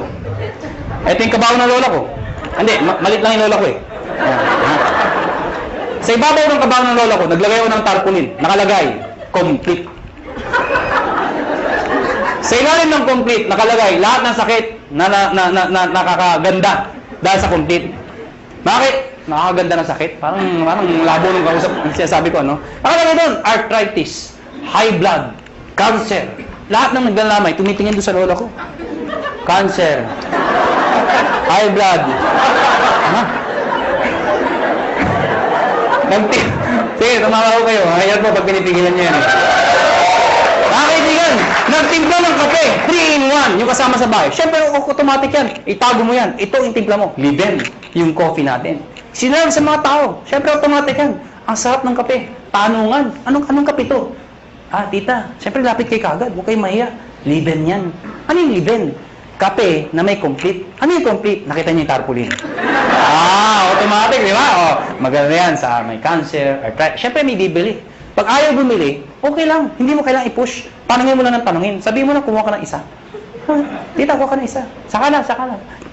Ito yung kabaw ng lola ko. Hindi, malit lang yung lola ko eh. Sa ibabaw ng kabaw ng lola ko, naglagay ako ng tarpaulin. Nakalagay, complete. Sa ilalim ng complete, nakalagay, lahat ng sakit na nakakaganda dahil sa complete. Bakit? Nakakaganda ng sakit? Parang labo ng kausap. Sinasabi ko, ano? Nakalagay doon, arthritis, high blood, cancer. Lahat ng naglalamay, tumitingin doon sa lola ko. Cancer, high blood. Ano? Sige, tumawa ko kayo. Hayat mo pag pinipigilan niyo yan. Mga kaibigan, nagtimpla ng kape, 3-in-1, yung kasama sa bahay. Siyempre, automatic yan. Itago mo yan. Ito yung timpla mo. Liben, yung coffee natin. Sinarap sa mga tao. Siyempre, automatic yan. Ang sarap ng kape. Tanungan. Anong kape to? Ah, tita, siyempre lapit kay kagad. Huwag kayo mahiya. Liben yan. Ano yung liben? Kape na may complete. Ano yung complete? Nakita niyo yung tarpaulin. Automatic, di ba? Maganda yan sa may cancer, arthritis. Siyempre, may bibili. Pag ayaw bumili, okay lang. Hindi mo kailangang i-push. Tanungin mo lang ng tanungin. Sabihin mo lang, kumuha ka ng isa. Tita, kuha ka ng isa. Saka na.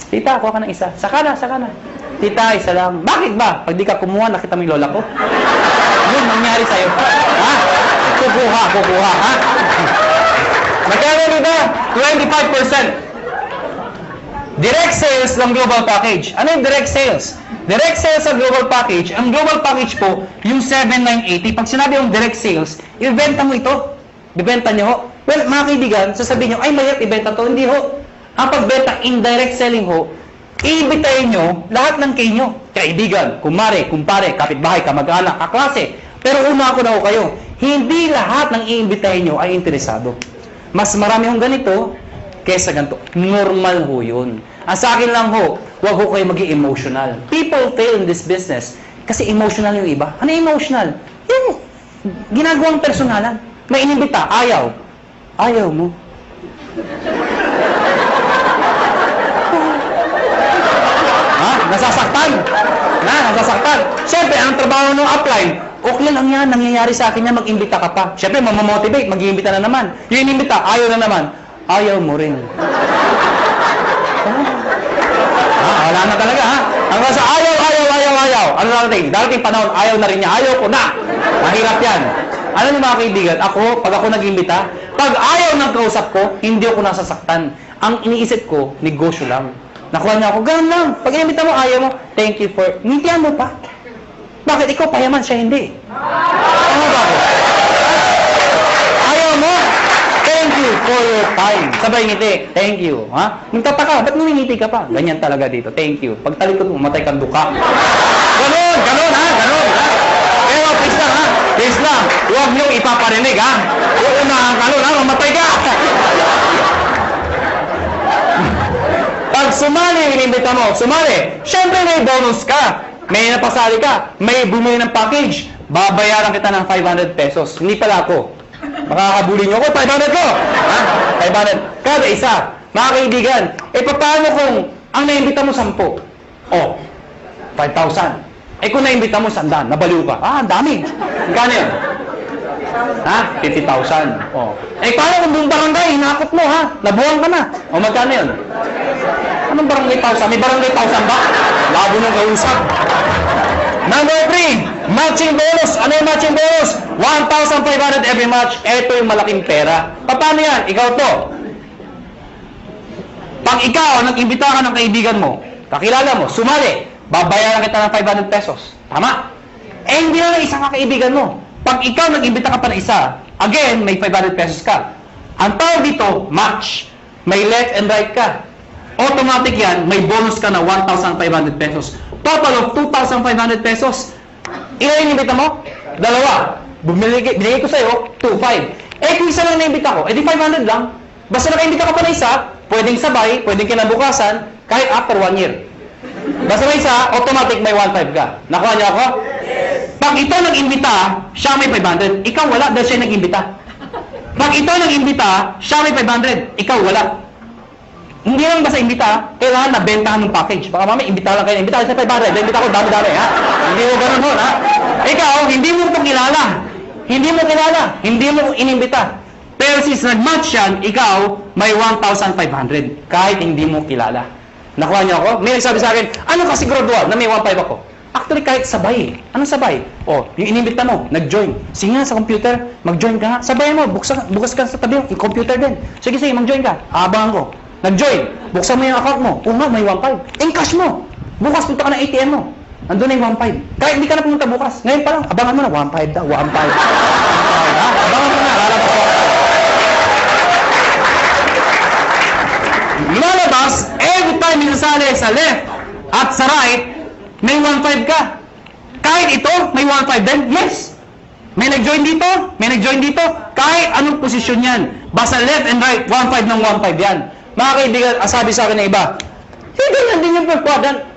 Tita, kuha ka ng isa. Saka na. Tita, isa lang. Bakit ba? Pag di ka kumuha, nakita mo yung lola ko. Yun, nangyari sa'yo. Ha? Kukuha, ha? Magkano dito? 25%. Direct sales ng global package. Ano yung direct sales? Direct sales sa global package, ang global package po, yung 7,980. Pag sinabi yung direct sales, ibenta mo ito. Ibenta nyo ho. Well, mga kaibigan, sasabihin nyo, ay mahirap ibenta to. Hindi ho. Ang pagbenta, indirect selling ho, iibitayin nyo lahat ng kayo. Kaibigan, kumare, kumpare, kapitbahay, kamag-anak, kaklase. Pero una ako na ho kayo, hindi lahat ng iimbitahin nyo ay interesado. Mas marami hong ganito, kesa ganito. Normal ho yun. Ang sa akin lang ho, huwag ho kayo maging emotional. People fail in this business kasi emotional yung iba. Ano emotional? Yung ginagawang personalan. May inimbita, ayaw. Ayaw mo. Ha? Nasasaktan. Nasasaktan. Siyempre, ang trabaho ng upline, okay lang yan, nangyayari sa akin yan, mag-imbita ka pa. Siyempre, mamamotivate, mag-iimbita na naman. Yung inimbita, ayaw na naman. Ayaw mo rin. Wala na talaga, ha? Ang nasa ayaw. Ano darating? Darating panahon, ayaw na rin niya. Ayaw ko na. Mahirap yan. Ano yung mga kaibigan? Pag ako nag-imbita, pag ayaw ng kausap ko, hindi ako nasasaktan. Ang iniisip ko, negosyo lang. Nakuha niya ako, ganun lang. Pag inimbita mo, ayaw mo, thank you for... Ngintihan mo pa. Bakit ikaw payaman, siya hindi? Ano ba? Ayaw mo? Thank you for your time. Sabay ngiti, thank you. Ha? Nagtataka, ba't ngumingiti ka pa? Ganyan talaga dito, thank you. Pag talikod mo, matay kang duka. Ganon, ganon ha, ganon ha. Pero please lang ha, please lang. Huwag niyong ipaparinig ha. Uunahan ka nun ha, mamatay ka. Pag sumali, inimbita mo, sumali. Siyempre may bonus ka. May napasali ka. May bumili ng package. Babayaran kita ng 500 pesos. Hindi pala ako. Makakabuli niyo ako, 500 ko. Ha? 500. Kada isa. Mga kaibigan, paano kung ang naimbita mo 10? Oh, 5,000. Kung naimbita mo 100, nabaliw ka. Ang dami. Magkano yun? Ha? 50,000. Oh. Paano kung buong barangay, hinakot mo ha? Nabuhan ka na. O magkano yun? Anong barangay 1,000? May barangay 1,000 ba? Labo nung kausap. Number 3, matching bonus. Ano yung matching bonus? 1,500 every match. Ito yung malaking pera. Paano yan? Ikaw to. Pag ikaw, nag-imbita ka ng kaibigan mo, kakilala mo, sumali, babayaran kita ng 500 pesos. Tama? Hindi na isang kaibigan mo. Pag ikaw nag-imbita ka pa ng isa, again, may 500 pesos ka. Ang tawag dito, match. May left and right ka. Automatic yan, may bonus ka na 1,500 pesos. Total of 2,500 pesos. Ilan yung inimbita mo? 2. Binigay ko sa'yo, 2,500. Kung isa lang na-imbita ko, di 500 lang. Basta naka-imbita ka pa na isa, pwedeng sabay, pwedeng kinabukasan, kahit after 1 year. Basta may isa, automatic may 1,500 ka. Nakuha niyo ako? Pag ito nag-imbita, siya may 500. Ikaw wala dahil siya nag-imbita. Pag ito nag-imbita, siya may 500. Ikaw wala. Hindi lang basta imbita, kailangan na bentahan ng package. Baka mamaya, imbita lang kayo. Imbita kayo sa 500. Imbita ko, dami-dami, ha? Hindi mo ganun ho, ha? Ikaw, hindi mo ito kilala. Hindi mo kilala. Hindi mo inimbita. Pero since nag-match yan, ikaw, may 1,500. Kahit hindi mo kilala. Nakuha niyo ako? May nagsabi sa akin, ano kasi gradual na may 1,500 ako? Actually, kahit sabay. Anong sabay? O, yung inimbita mo, nag-join. Sige nga sa computer, mag-join ka nga. Sabay mo, bukas ka sa tabi yung computer din. Sige, mag-join ka. Abangan ko. Nag-join. Buksan mo yung account mo. May 1,500. Encash mo. Bukas punta ka ng ATM mo. Andun na yung 1,500. Kahit hindi ka na pumunta bukas. Ngayon pa lang, abangan mo na. 1,500 daw. 1,500. Abangan mo na. Lalabas ko. Lumalabas, every time minasali sa left at sa right, may 1,500 ka. Kahit ito, may 1,500 din. Yes. May nag-join dito, may nag-join dito. Kahit anong posisyon yan. Basta left and right, 1,500 ng 1,500 yan. Mga kaibigan, sabi sa akin ng iba, hindi yan din yung per quadrant.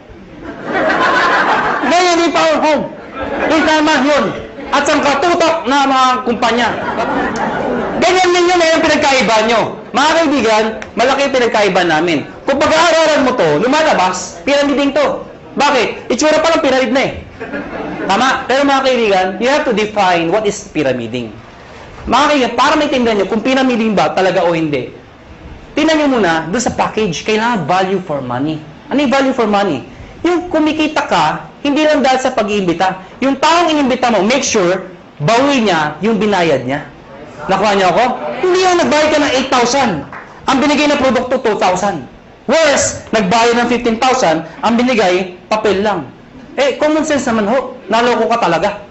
Ngayon yung power home. Yung tama yun. At sa katutok na mga kumpanya. Ganyan din yun, yung pinagkaiba nyo. Mga kaibigan, malaki yung pinagkaiba namin. Kung pag-aaralan mo to, lumalabas, pyramiding to. Bakit? Itsura pa lang pyramid na eh. Tama? Pero mga kaibigan, you have to define what is pyramiding. Mga kaibigan, para maintindihan nyo kung pyramiding ba talaga o hindi, tingnan nyo muna, doon sa package, kailangan value for money. Ano yung value for money? Yung kumikita ka, hindi lang dahil sa pag-iimbita. Yung taong inimbita mo, make sure, bawi niya yung binayad niya. Nakuha niyo ako? Hindi yung nagbayad ka ng 8,000. Ang binigay na produkto, 2,000. Worse, nagbayad ng 15,000, ang binigay, papel lang. Common sense naman ho. Naloko ka talaga.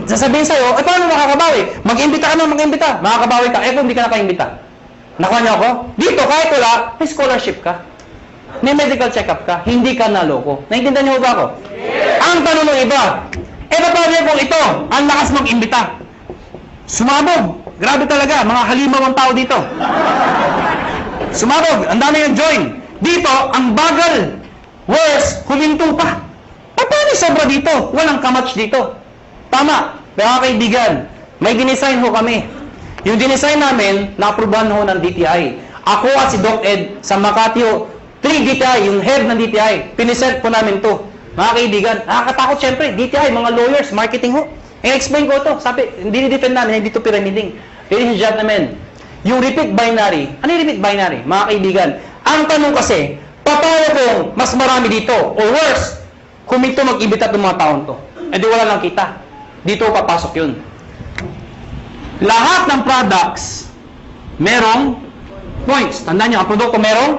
Sasabihin sa'yo, paano makakabawi? Mag-imbita ka na, mag-imbita. Makakabawi ka. Kung hindi ka nakaimbita. Nakuha niyo ako? Dito, kahit wala, may scholarship ka. May medical check-up ka. Hindi ka naloko. Naintindihan niyo ba ako? Yes. Ang tanong ng iba, paano kung ito, ang lakas mag-imbita? Sumabog. Grabe talaga, mga halimaw ang tao dito. Sumabog, ang dami yung join. Dito, ang bagal. Worse, huminto pa. Paano sobra dito? Walang kamatch dito. Tama, mga kaibigan, may dinesign ho kami. Yung dinesign namin, na-aprobahan ho ng DTI. Ako at si Doc Ed sa Makati ho, 3 DTI, yung head ng DTI, pinisent po namin to. Mga kaibigan, nakakatakot syempre, DTI, mga lawyers, marketing ho. I-explain ko to. Sabi, hindi ni-defend namin, hindi to pyramiding. Ladies and gentlemen, yung repeat binary, ano yung repeat binary? Mga kaibigan, ang tanong kasi, paano kung mas marami dito? Or worse, kung ito mag-ibita itong mga taon to. Di wala lang kita. Dito papasok yun. Lahat ng products, merong points. Tandaan nyo, ang produkto merong?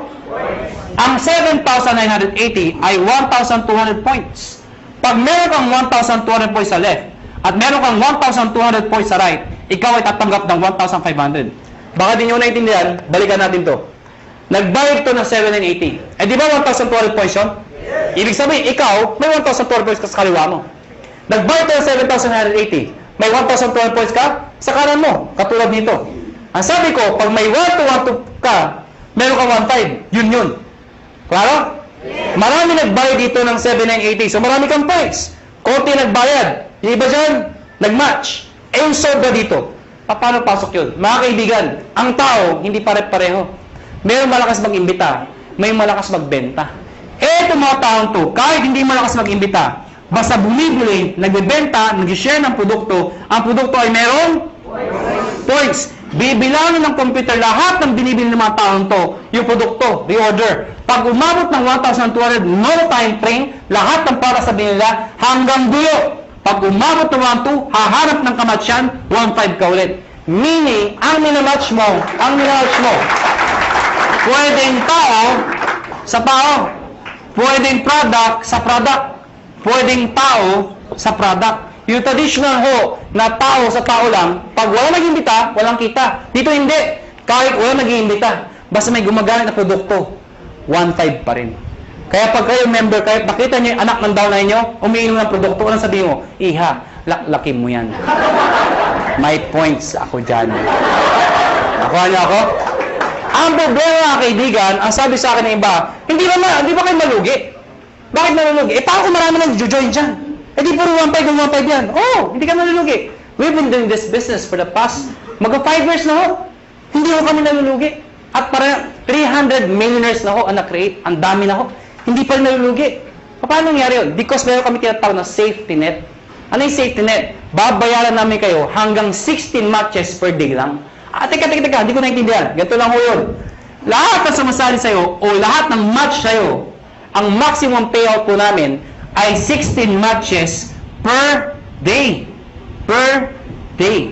Ang 7,980 ay 1,200 points. Pag meron kang 1,200 points sa left, at meron kang 1,200 points sa right, ikaw ay tatanggap ng 1,500. Baka di nyo naintindihan, balikan natin to. Nagbayad to ng 780. Eh di ba 1,200 points yun? Ibig sabihin, ikaw, may 1,200 points ka sa kaliwa mo. Nagbayad to ng 7,980. May 1,200 points ka sa kanan mo, katulad nito. Ang sabi ko, pag may 1,200 ka, meron kang 1,500. Yun. Klaro? Marami nagbayad dito ng 7,980. So marami kang points. Konti nagbayad. Yung iba dyan, nag-match. Eh yung sobra dito. Paano pasok yun? Mga kaibigan, ang tao, hindi pare-pareho. Mayroong malakas mag-imbita, may malakas magbenta. Eto mga taong to, kahit hindi malakas mag-imbita, basta bumibili, nagbebenta, nag-share ng produkto, ang produkto ay merong points. Bibilangin ng computer lahat ng binibili ng mga taong to, yung produkto, reorder. Pag umabot ng 1,200, no time frame, lahat ng para sa binila hanggang dulo. Pag umabot ng 1,200, hahanap ng kamatsyan, 1,500 ka ulit. Meaning, ang minamatch mo, pwedeng tao sa tao, pwedeng product sa product, pwedeng tao sa product. Yung traditional ho na tao sa tao lang, pag wala nag-imbita, walang kita. Dito hindi. Kahit wala nag-iimbita, basta may gumagamit na produkto, 1,500 pa rin. Kaya pag kayo member, kahit nakita nyo yung anak ng downline nyo, umiinom ng produkto, anong sabihin mo? Iha, laki mo yan. May points ako dyan. Nakuha niyo ako? Ang problema, kaibigan, ang sabi sa akin ng iba, hindi ba kayo malugi? Bakit malulugi? Eh, paano kung marami nang join dyan? Eh, di puro 1,500 yan. Oh, hindi ka nalulugi. We've been doing this business for the past, mag-5 years na ho. Hindi ho kami nalulugi. At para 300 millionaires na ho ang na-create. Ang dami na ho. Hindi pa rin nalulugi. Paano nangyari yun? Because meron kami tinatawag na safety net. Ano yung safety net? Babayaran namin kayo hanggang 16 matches per day lang. Teka, hindi ko naintindihan. Ganito lang ho yun. Lahat na sumasali sa'yo o lahat ng match sa'yo, ang maximum payout po namin ay 16 matches per day. Per day.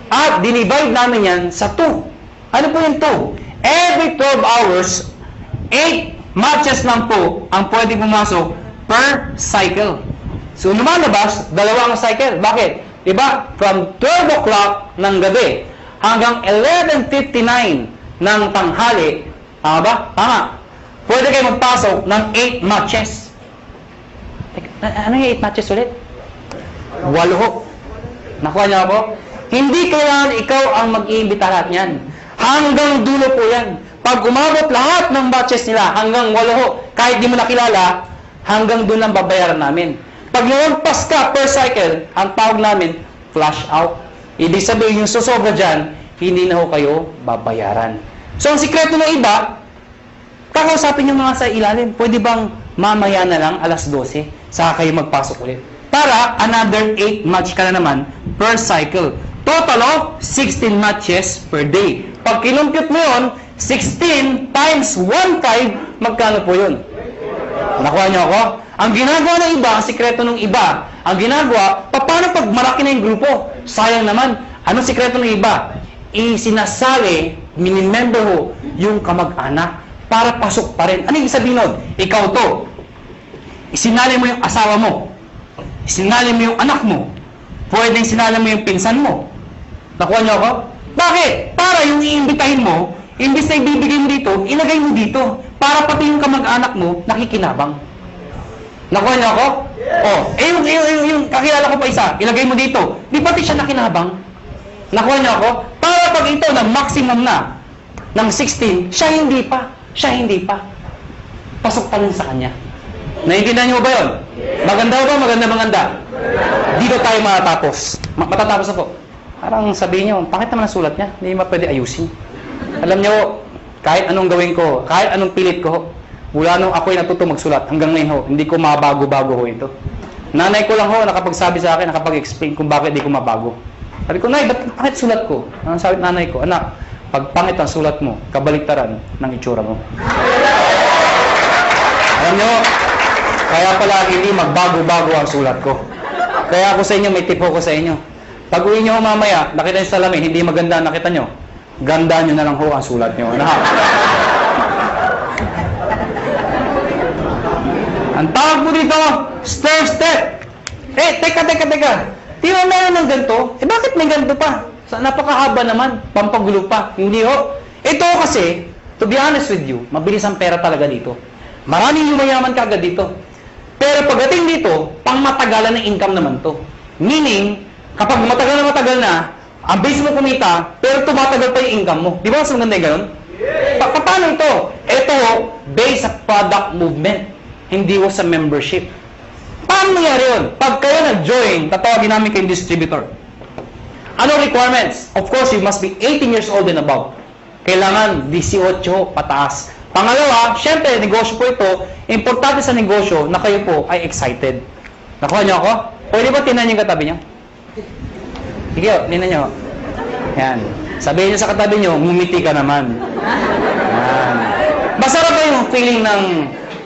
At dinivide namin yan sa 2. Ano po yung 2? Every 12 hours, 8 matches lang po ang pwede pumasok per cycle. So, lumalabas, 2 ang cycle. Bakit? Diba? From 12 o'clock ng gabi hanggang 11:59 ng tanghali. Tama ba? Tama. Pwede kayo magpasok ng 8 matches. Ano yung 8 matches ulit? 8 ho. Nakuha niyo ako? Hindi kailangan ikaw ang mag-iimbita lahat niyan. Hanggang dulo po yan. Pag umabot lahat ng matches nila hanggang 8 ho, kahit di mo nakilala, hanggang doon lang babayaran namin. Pag lumagpas ka per cycle, ang tawag namin, flash out. Ibig sabihin yung susobra dyan, hindi na ho kayo babayaran. So, ang sikreto ng iba, kakausapin yung mga sa ilalim. Pwede bang mamaya na lang, alas 12, saka kayo magpasok ulit. Para another 8 match ka na naman per cycle. Total of 16 matches per day. Pag kinumpute mo yun, 16 times 1,500, magkano po yun? Nakuha niyo ako? Ang ginagawa ng iba, ang sikreto ng iba, ang ginagawa, paano pag malaki na yung grupo? Sayang naman. Anong sikreto ng iba? Isinasali, minimember ho, yung kamag-anak para pasok pa rin. Ano yung sabihin nun? Ikaw to. Isinali mo yung asawa mo. Isinali mo yung anak mo. Pwedeng sinali mo yung pinsan mo. Nakuha niyo ako? Bakit? Para yung iimbitahin mo, imbis na ibibigay mo dito, ilagay mo dito. Para pati yung kamag-anak mo, nakikinabang. Nakuha niyo ako? Oh, yung kakilala ko pa isa, ilagay mo dito. Di pati siya nakinabang. Nakuha niyo ako? Para pag ito na maximum na ng 16, siya hindi pa. Pasok pa rin sa kanya. Naiintindihan niyo ba yun? Maganda ba? Maganda. Dito tayo matatapos. Matatapos ako. Parang sabihin niyo, bakit naman ang sulat niya? Hindi ba pwede ayusin? Alam niyo, kahit anong gawin ko, kahit anong pilit ko, mula nung ako'y natuto magsulat, hanggang ngayon ho, hindi ko mabago-bago ho ito. Nanay ko lang ho, nakapagsabi sa akin, nakapag-explain kung bakit hindi ko mabago. Sabi ko, Nay, ba't pangit sulat ko? Ang sabi nanay ko, anak, pag pangit ang sulat mo, kabaliktaran ng itsura mo. Alam nyo, kaya pala hindi magbago-bago ang sulat ko. Kaya ako sa inyo, may tipo ko sa inyo. Pag uwi nyo mamaya, nakita nyo sa salamin, hindi maganda nakita nyo, ganda nyo na lang ho ang sulat nyo. Ano ha? Ang tawag mo dito, stair step. Teka. Di ba meron ng ganito? Bakit may ganito pa? Napakahaba naman, pampagulo pa. Hindi ho. Ito kasi, to be honest with you, mabilis ang pera talaga dito. Maraming yumayaman ka agad dito. Pero pagdating dito, pang-matagalan ng income naman to. Meaning, kapag matagal na, ang base mo kumita, pero tumatagal pa yung income mo. Di ba mas maganda yung ganun? Paano ito? Ito, based sa product movement. Hindi ho sa membership. Paano nangyari yun? Pag kayo nag-join, tatawagin namin kayong distributor. Ano requirements? Of course, you must be 18 years old and above. Kailangan 18 pataas. Pangalawa, syempre, negosyo po ito. Importante sa negosyo na kayo po ay excited. Nakuha niyo ako? Pwede ba tinan yung katabi niyo? Sige, tinan niyo. Yan. Sabihin niyo sa katabi niyo, ngumiti ka naman. Yan. Masarap ba yung feeling ng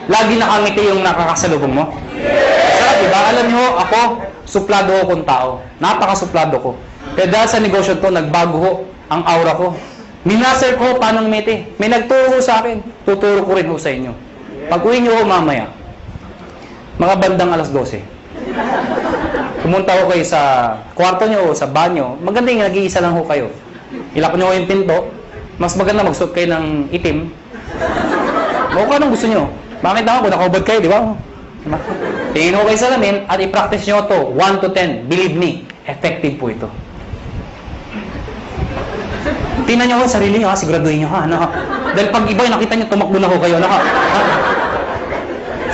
lagi nakangiti yung nakakasalubong mo? Masarap, diba? Alam niyo, ako, suplado ko kung tao. Napaka-suplado ko. Kaya dahil sa negosyo to, nagbago ho ang aura ko. Minaser ko paano ngumiti. May nagturo sa akin. Tuturo ko rin ho sa inyo. Pag-uwi niyo ho mamaya, mga bandang alas 12. Pumunta ho kayo sa kwarto niyo o sa banyo. Maganda yung nag-iisa lang ho kayo. Ilak niyo ho yung pinto. Mas maganda magsuot kayo ng itim. Kung anong gusto niyo. Bakit naman kung nakaubad kayo, di ba? Tingin ho kayo sa lamin at i-practice nyo to 1 to 10. Believe me, effective po ito. Tingnan nyo ho, sarili nyo ha, siguraduhin nyo ha. Dahil pag iba nakita nyo, tumakbo na ho kayo.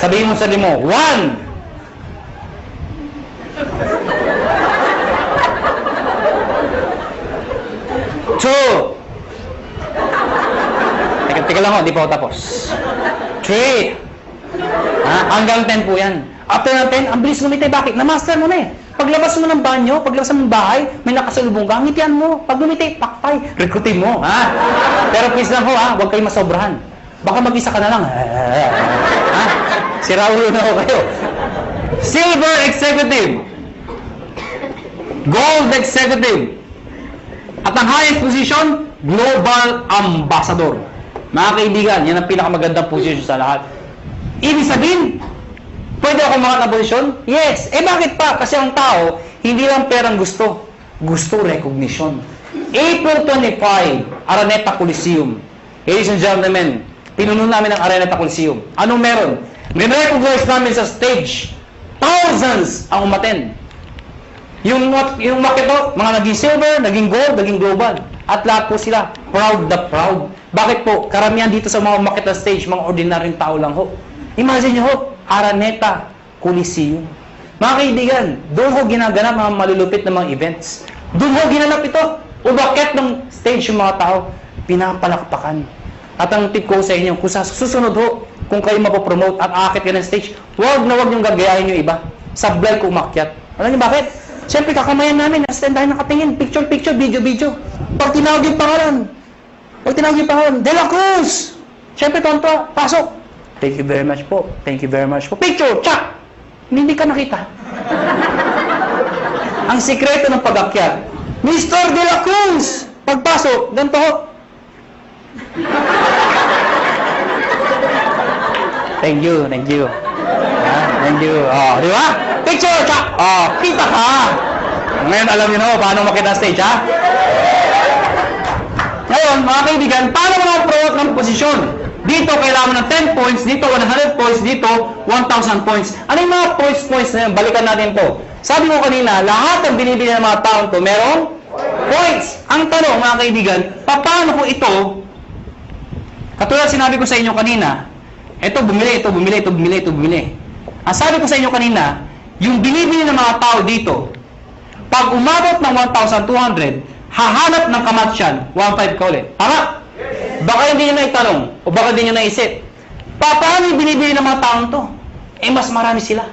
Sabihin mo sa sarili mo, 1. Teka lang ho, di pa ako tapos. 3. Hanggang 10 po yan. After ng 10, ang bilis ngumiti. Bakit? Na-master mo na eh. Paglabas mo ng banyo, paglabas mo ng bahay, may nakasalubong ka, ngitian mo. Pag ngumiti, pakpay, recruitin mo. Pero please lang ho, huwag kayong masobrahan. Baka mag-isa ka na lang. Siraulo na ho kayo. Silver Executive. Gold Executive. At ang highest position, Global Ambassador. Mga kaibigan, yan ang pinakamagandang position sa lahat. Ibig sabihin, pwede ako mga na posisyon? Yes. Bakit pa? Kasi ang tao, hindi lang perang gusto. Gusto recognition. April 25, Araneta Coliseum. Ladies and gentlemen, pinuno namin ang Araneta Coliseum. Anong meron? May recognize namin sa stage. Thousands ang umaten. Yung makito, mga naging silver, naging gold, naging global. At lahat po sila, proud na proud. Bakit po? Karamihan dito sa mga makita stage, mga ordinaryong tao lang ho. Imagine nyo ho, Araneta Coliseum. Mga kaibigan, doon ho ginaganap mga malulupit na mga events. Doon ho ginanap ito. Umakyat ng stage yung mga tao, pinapalakpakan. At ang tip ko sa inyo, kung sa susunod ho, kung kayo mapopromote at aakit ka ng stage, huwag yung gagayahin yung iba. Sablay ko umakyat. Alam niyo bakit? Siyempre, kakamayan namin, nasa tayo nakatingin, picture, video. Pag tinawag yung pangalan, De La Cruz! Siyempre, tonto, pasok. Thank you very much po. Picture, tsak! Hindi ka nakita. Ang sikreto ng pag-akyat, Mr. De La Cruz! Pagpasok, ganito ho. Thank you. Thank you. Di ba? Picture, tsak! Kita ka! Ngayon, alam niyo na paano makita stage, ha? Ngayon, mga kaibigan, paano mo na-promote ng posisyon? Dito, kailangan ng 10 points. Dito, 100 points. Dito, 1,000 points. Ano yung mga points na yun? Balikan natin to. Sabi ko kanina, lahat ng binibili ng mga taong to, merong points. Ang tanong, mga kaibigan, paano ko ito, katulad sinabi ko sa inyo kanina, ito bumili. Ang sabi ko sa inyo kanina, yung binibili ng mga tao dito, pag umabot ng 1,200, hahanap ng kamatsyan, 1,500 ka ulit. Tama? Baka hindi nyo na itanong, o baka hindi nyo naisip. Paano yung binibili ng mga taong to? Mas marami sila.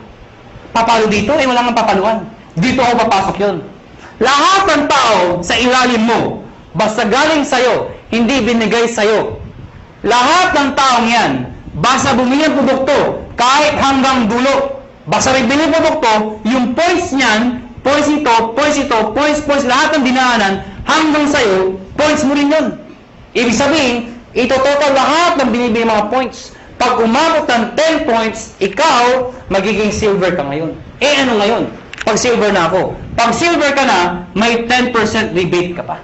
Papalo dito? Wala nga papaluan. Dito ako papasok yun. Lahat ng tao sa ilalim mo, basta galing sa'yo, hindi binigay sa'yo. Lahat ng taong yan, basta bumili ng produkto, kahit hanggang dulo, basta bibili ng produkto, yung points niyan, points, lahat ng dinaanan, hanggang sa'yo, points mo rin yun. Ibig sabihin, ito total lahat ng binibili mga points. Pag umabot ng 10 points, ikaw, magiging silver ka ngayon. Eh, ano ngayon? Pag silver na ako. Pag silver ka na, may 10% rebate ka pa.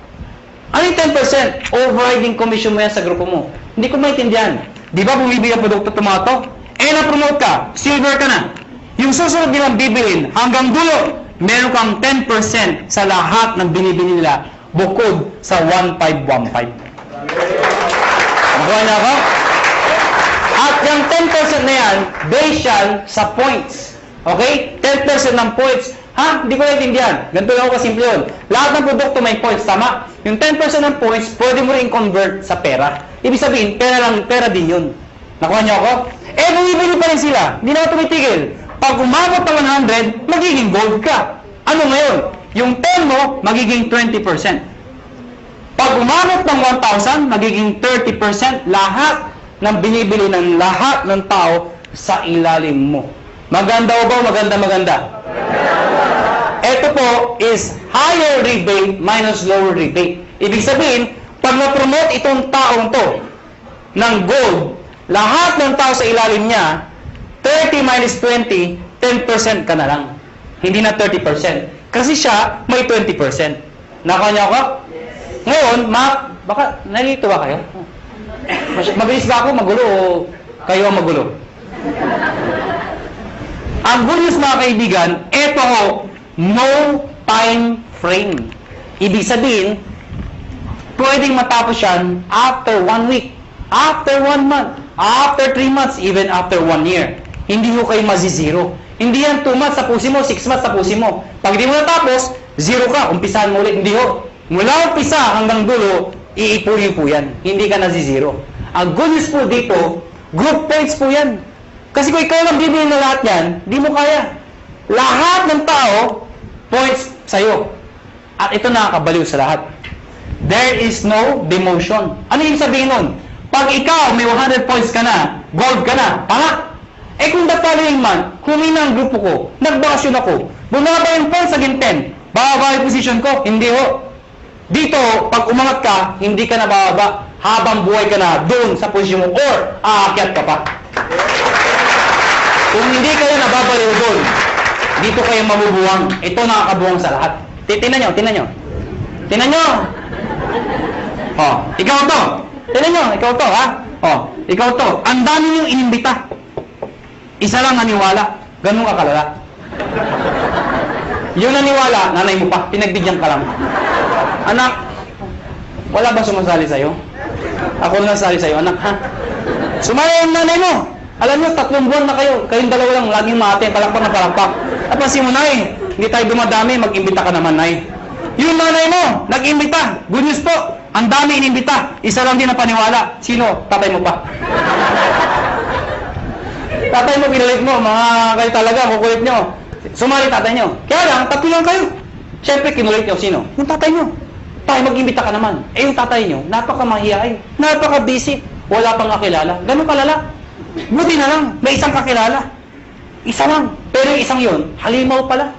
Ano yung 10%? Overriding commission mo yan sa grupo mo. Hindi ko maintindihan. Di ba bumibili ang produkto tomato? Eh, na-promote ka. Silver ka na. Yung susunod nilang bibilin, hanggang dulo, meron kang 10% sa lahat ng binibili nila bukod sa 1515. Nakuha na ako? At yung 10% na yan, based yan sa points. Okay? 10% ng points. Ha? Hindi ko naintindihan. Ganito lang ako kasimple yun. Lahat ng produkto may points, tama? Yung 10% ng points, pwede mo rin convert sa pera. Ibig sabihin, pera din yun. Nakuha niyo ako? Eh, bumibili pa rin sila. Hindi na ako tumitigil. Pag umabot ng 100, magiging gold ka. Ano ngayon? Yung 10 mo, magiging 20%. Pag umabot ng 1,000, magiging 30% lahat ng binibili ng lahat ng tao sa ilalim mo. Maganda o ba? Maganda. Ito po is higher rebate minus lower rebate. Ibig sabihin, pag na-promote itong taong to ng gold, lahat ng tao sa ilalim niya, 30 minus 20, 10% ka na lang. Hindi na 30%. Kasi siya, may 20%. Nakuha niyo ako? Ngayon, baka nalito ba kayo? Mabilis ba ako magulo o kayo ang magulo? Ang good news mga kaibigan, ito ho, no time frame. Ibig sabihin, pwedeng matapos yan after 1 week, after 1 month, after 3 months, even after 1 year. Hindi ho kayo mazizero. Hindi yan 2 months tapusin mo, 6 months tapusin mo. Pag di mo natapos, 0 ka, umpisahan mo ulit. Hindi ho. Mula umpisa hanggang dulo, iipunin po yan. Hindi ka nazizero. Ang good news po dito, group points po yan. Kasi kung ikaw lang bibili na lahat yan, di mo kaya. Lahat ng tao, points sa'yo. At ito nakakabaliw sa lahat. There is no demotion. Ano yung sabihin nun? Pag ikaw may 100 points ka na, gold ka na, tama? Eh kung the following month, humina ang grupo ko, nagbakasyon ako, bumaba yung points aging 10, bababa yung position ko, hindi ho. Dito, pag umangat ka, hindi ka na bababa, habang buhay ka na doon sa posisyon mo, or aakyat ka pa. Kung hindi kayo nababaliw doon, dito kayo mabubuwang. Ito nakakabuwang sa lahat. Tingnan nyo. Oh, ikaw to. Tingnan nyo, ikaw to, ha? Oh, ikaw to. Ang dami niyong inimbita. Isa lang naniwala. Ganun ka kalala. Yung naniwala, nanay mo pa. Pinagbigyan ka lang. Anak, wala ba sumasali sa'yo? Ako lang sali sa'yo, anak, ha? Sumaya yung nanay mo. Alam nyo, 3 buwan na kayo. Kayong dalawa lang, laging mate, palakpak na palakpak. Napansin mo, nay, hindi tayo dumadami, mag-imbita ka naman, nay. Yung nanay mo, nag-imbita. Good news po, ang dami inimbita. Isa lang din na paniwala. Sino? Tatay mo pa. Tatay mo, pinalit mo. Mga kayo talaga, kukulit nyo. Sumali tatay nyo. Kaya lang, 3 lang kayo. Siyempre, kinulit nyo. Sino? Yung tatay nyo. Tayo mag-imbita ka naman. Eh, yung tatay nyo, napaka-mahiyain. Napaka-busy. Wala pang kakilala. Ganun kalala. Buti na lang, may isang kakilala. Isa lang. Pero yung isang yun, halimaw pala.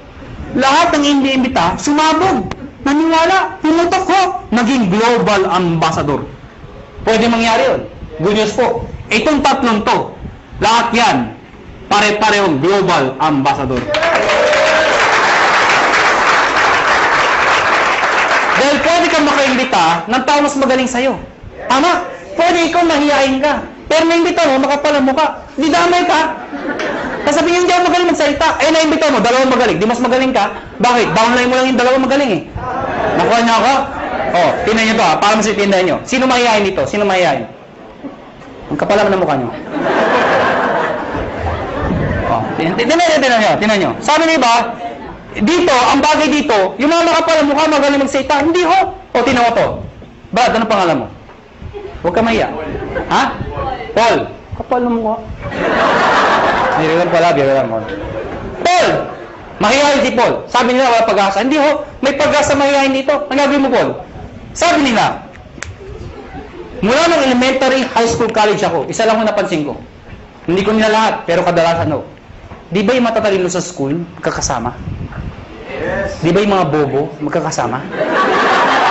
Lahat ng hindi-imbita, sumabog. Naniwala. Pumutok ko. Naging global ambassador. Pwede mangyari yun. Good news po. Itong 3 to, lahat yan, pare-parehong global ambassador. Dahil pwede kang makaimbita ng tao mas magaling sa'yo. Tama? Pwede ikaw mahihain ka. Pero naimbita mo, makapal ang mukha. Di damay ka. Sasabihin hindi ako magaling magsalita. Eh, naimbita mo, 2 magaling. Di mas magaling ka. Bakit? Downline mo lang yung 2 magaling eh. Nakuha niyo ako? Oh, tingnan niyo to ha. Para masitindahan niyo. Sino mahihain dito? Sino mahihain? Ang kapal naman ng mukha niyo. Oh, tingnan niyo. Sabi niyo ba, dito, ang bagay dito, yung mga makapal ang mukha, magaling magsalita. Hindi ho. O, tingnan mo to. Brad, ano pangalan mo? Huwag ka mahiya. Ha? Paul. Kapal ng mukha. Biro pala. Paul! Mahihayin si Paul. Sabi nila, wala pag-asa. Hindi ho. May pag-asa mahihayin dito. Ang gagawin mo, Paul? Sabi nila, mula ng elementary, high school, college ako, isa lang ho napansin ko. Hindi ko nila lahat, pero kadalasan ho. Di ba yung matatalino sa school, magkakasama? Yes. Di ba yung mga bobo, magkakasama?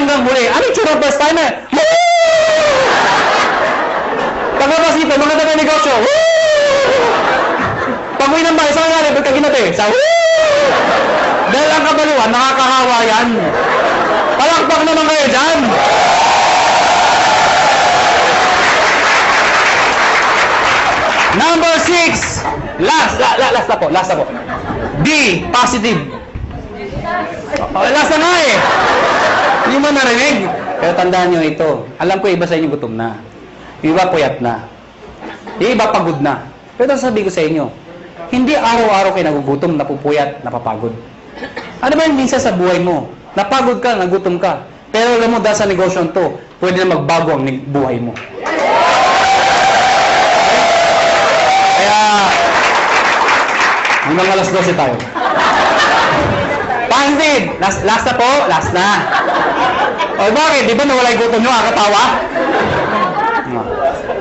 hanggang huli. Ano yung tsura first timer? Paglabas dito, mga taga-negosyo. Pag-uwi ng bahay, saan nga, ba't ka ginate? Sa dahil ang kabaluan, nakakahawa yan. Palakpak naman kayo dyan. Number 6. Last na po. D, positive. Last na nga eh. Hindi mo narinig. Pero tandaan nyo ito. Alam ko iba sa inyo gutom na. Yung iba puyat na. Yung iba pagod na. Pero sabi ko sa inyo, hindi araw-araw kayo nagugutom, napupuyat, napapagod. Ano ba yung minsan sa buhay mo? Napagod ka, nagutom ka. Pero alam mo, dahil sa negosyo to, pwede na magbago ang buhay mo. Kaya, hanggang alas 12 tayo. Pansin! Last na po? Last na. O bakit? Di ba nawala yung gutom nyo? Katawa?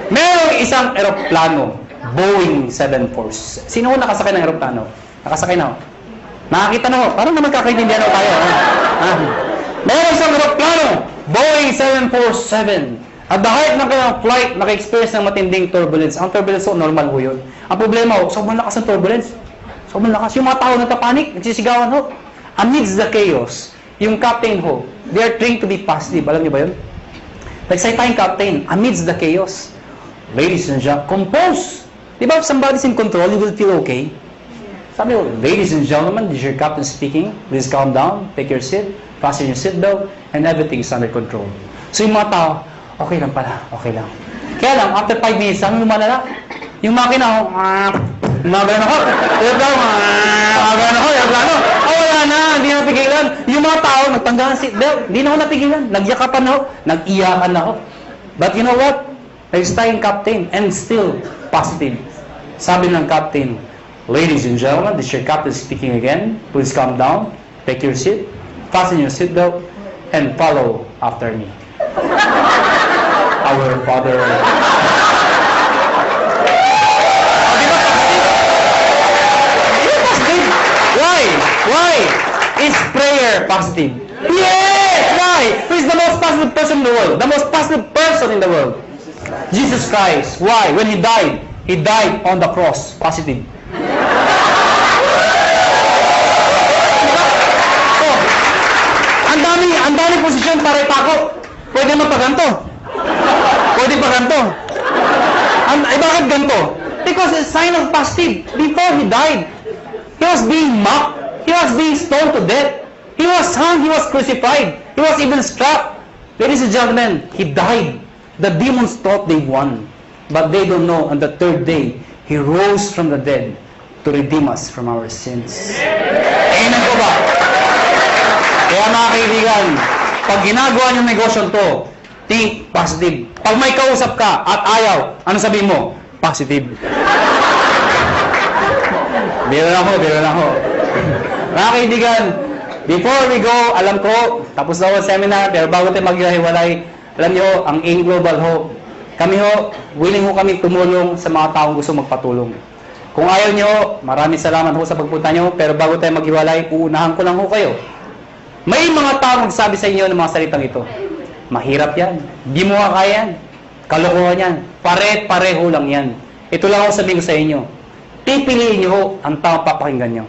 Merong isang eroplano, Boeing 747. Sino ko nakasakay ng eroplano? Nakasakay na ako. Nakakita na ako. Parang naman kakaintindihan ako tayo. Merong isang eroplano, Boeing 747. At the height ng kanyang flight, naka-experience ng matinding turbulence. Ang turbulence ko, normal ho yun. Ang problema ho, sobrang lakas ng turbulence. Sobrang lakas. Yung mga tao nagpapanik, nagsisigawan ho. Amidst the chaos, yung captain ho, they are trained to be positive. Alam niyo ba yun? Nagsay tayong captain, amidst the chaos. Ladies and gentlemen, compose! Di ba if somebody's in control, you will feel okay? Sabi ko, ladies and gentlemen, this is your captain speaking. Please calm down, take your seat, fasten your seatbelt, and everything is under control. So yung mga tao, okay lang pala, okay lang. Kaya lang, after 5 minutes, sabi lumalala. Yung makina, gumagano ako, wala na, hindi na napigilan. Yung mga tao, nagtanggalan ng seatbelt, hindi na ako napigilan. Nagyakapan ako, nag-iyakan ako. But you know what? Next time, captain, and still positive. Sabi ng captain, ladies and gentlemen, this is your captain speaking again. Please calm down, take your seat, fasten your seatbelt, and follow after me. Our Father. Why? Is prayer positive? Yes! Why? Who is the most positive person in the world? The most positive person in the world? Jesus Christ. Why? When He died on the cross. Positive. Oh, ang dami posisyon para ipako. Pwede magpaganto. Pwede pa ganto. Bakit ganto? Because it's a sign of positive. Before He died, He was being mocked. He was being stoned to death. He was hung. He was crucified. He was even struck. Ladies and gentlemen, He died. The demons thought they won. But they don't know, on the third day, He rose from the dead to redeem us from our sins. Amen ko ba? Kaya mga kaibigan, pag ginagawa niyong negosyo to, think positive. Pag may kausap ka at ayaw, ano sabihin mo? Positive. Biro lang ho. Mga kaibigan, before we go, alam ko, tapos na ang seminar, pero bago tayo maghiwalay, alam niyo, ang AIM Global ho, kami ho, willing ho kami tumulong sa mga taong gusto magpatulong. Kung ayaw niyo, maraming salamat ho sa pagpunta niyo, pero bago tayo maghiwalay, uunahan ko lang ho kayo. May mga taong magsabi sa inyo ng mga salitang ito. Mahirap yan. Di mo kaya yan. Kalokohan yan. Pare-pareho lang yan. Ito lang ako sabihin ko sa inyo. Pipiliin niyo ho ang taong papakinggan niyo.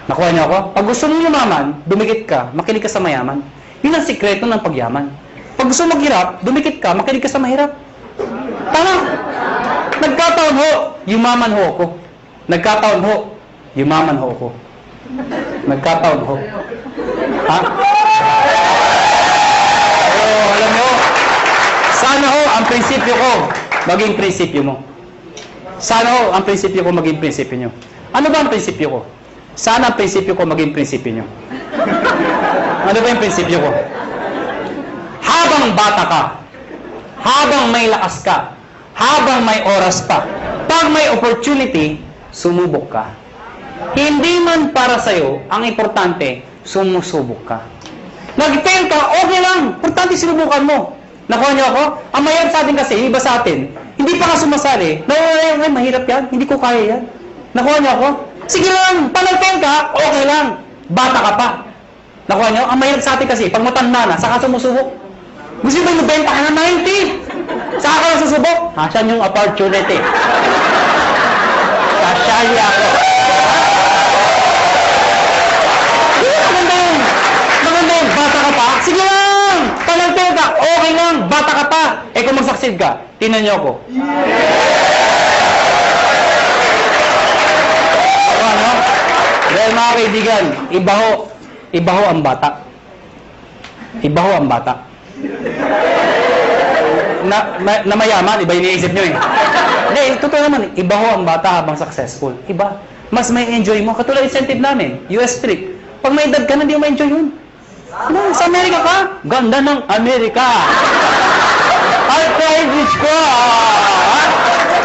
Nakuha niyo ako? Pag gusto mong yumaman, dumikit ka, makinig ka sa mayaman. Yun ang sikreto ng pagyaman. Pag gusto maghirap, dumikit ka, makinig ka sa mahirap. Tama. Nagkataon ho, yumaman ho ako. Nagkataon ho, yumaman ho ako. Nagkataon ho. Ha? Oh, alam mo, sana ho ang prinsipyo ko maging prinsipyo mo. Sana ho ang prinsipyo ko maging prinsipyo nyo. Ano ba ang prinsipyo ko? Sana ang prinsipyo ko maging prinsipyo nyo. Ano ba yung prinsipyo ko? Habang bata ka, habang may lakas ka, habang may oras pa, pag may opportunity, sumubok ka. Hindi man para sa'yo, ang importante, sumusubok ka. Nag-fail ka, okay lang. Importante sinubukan mo. Nakuha niyo ako? Ang mahirap sa atin kasi, iba sa atin, hindi pa ka sumasali. Ay, mahirap yan. Hindi ko kaya yan. Nakuha niyo ako? Sige lang. Pag nag-fail ka, okay lang. Bata ka pa. Nakuha nyo? Ang mahirap sa atin kasi, pag matanda na, saka sumusubok. Gusto ba yung benta ka na 90? Saka ka na susubok? Asan yung opportunity? Kasyali ako. Maganda yun. Maganda yun. Bata ka pa? Sige lang! Talagtag ka. Okay lang. Bata ka pa. Eh kung mag-succeed ka, tinan nyo ako. Ano? Dahil mga kaibigan, iba ho ang bata. Iba ho ang bata. Na mayaman, iba yung iniisip nyo eh. Hindi, totoo naman, iba ho ang bata habang successful. Iba. Mas may enjoy mo. Katulad incentive namin, US trip. Pag may edad ka na, hindi mo ma-enjoy yun. Ano, sa Amerika ka? Ganda ng Amerika. Arthritis ko.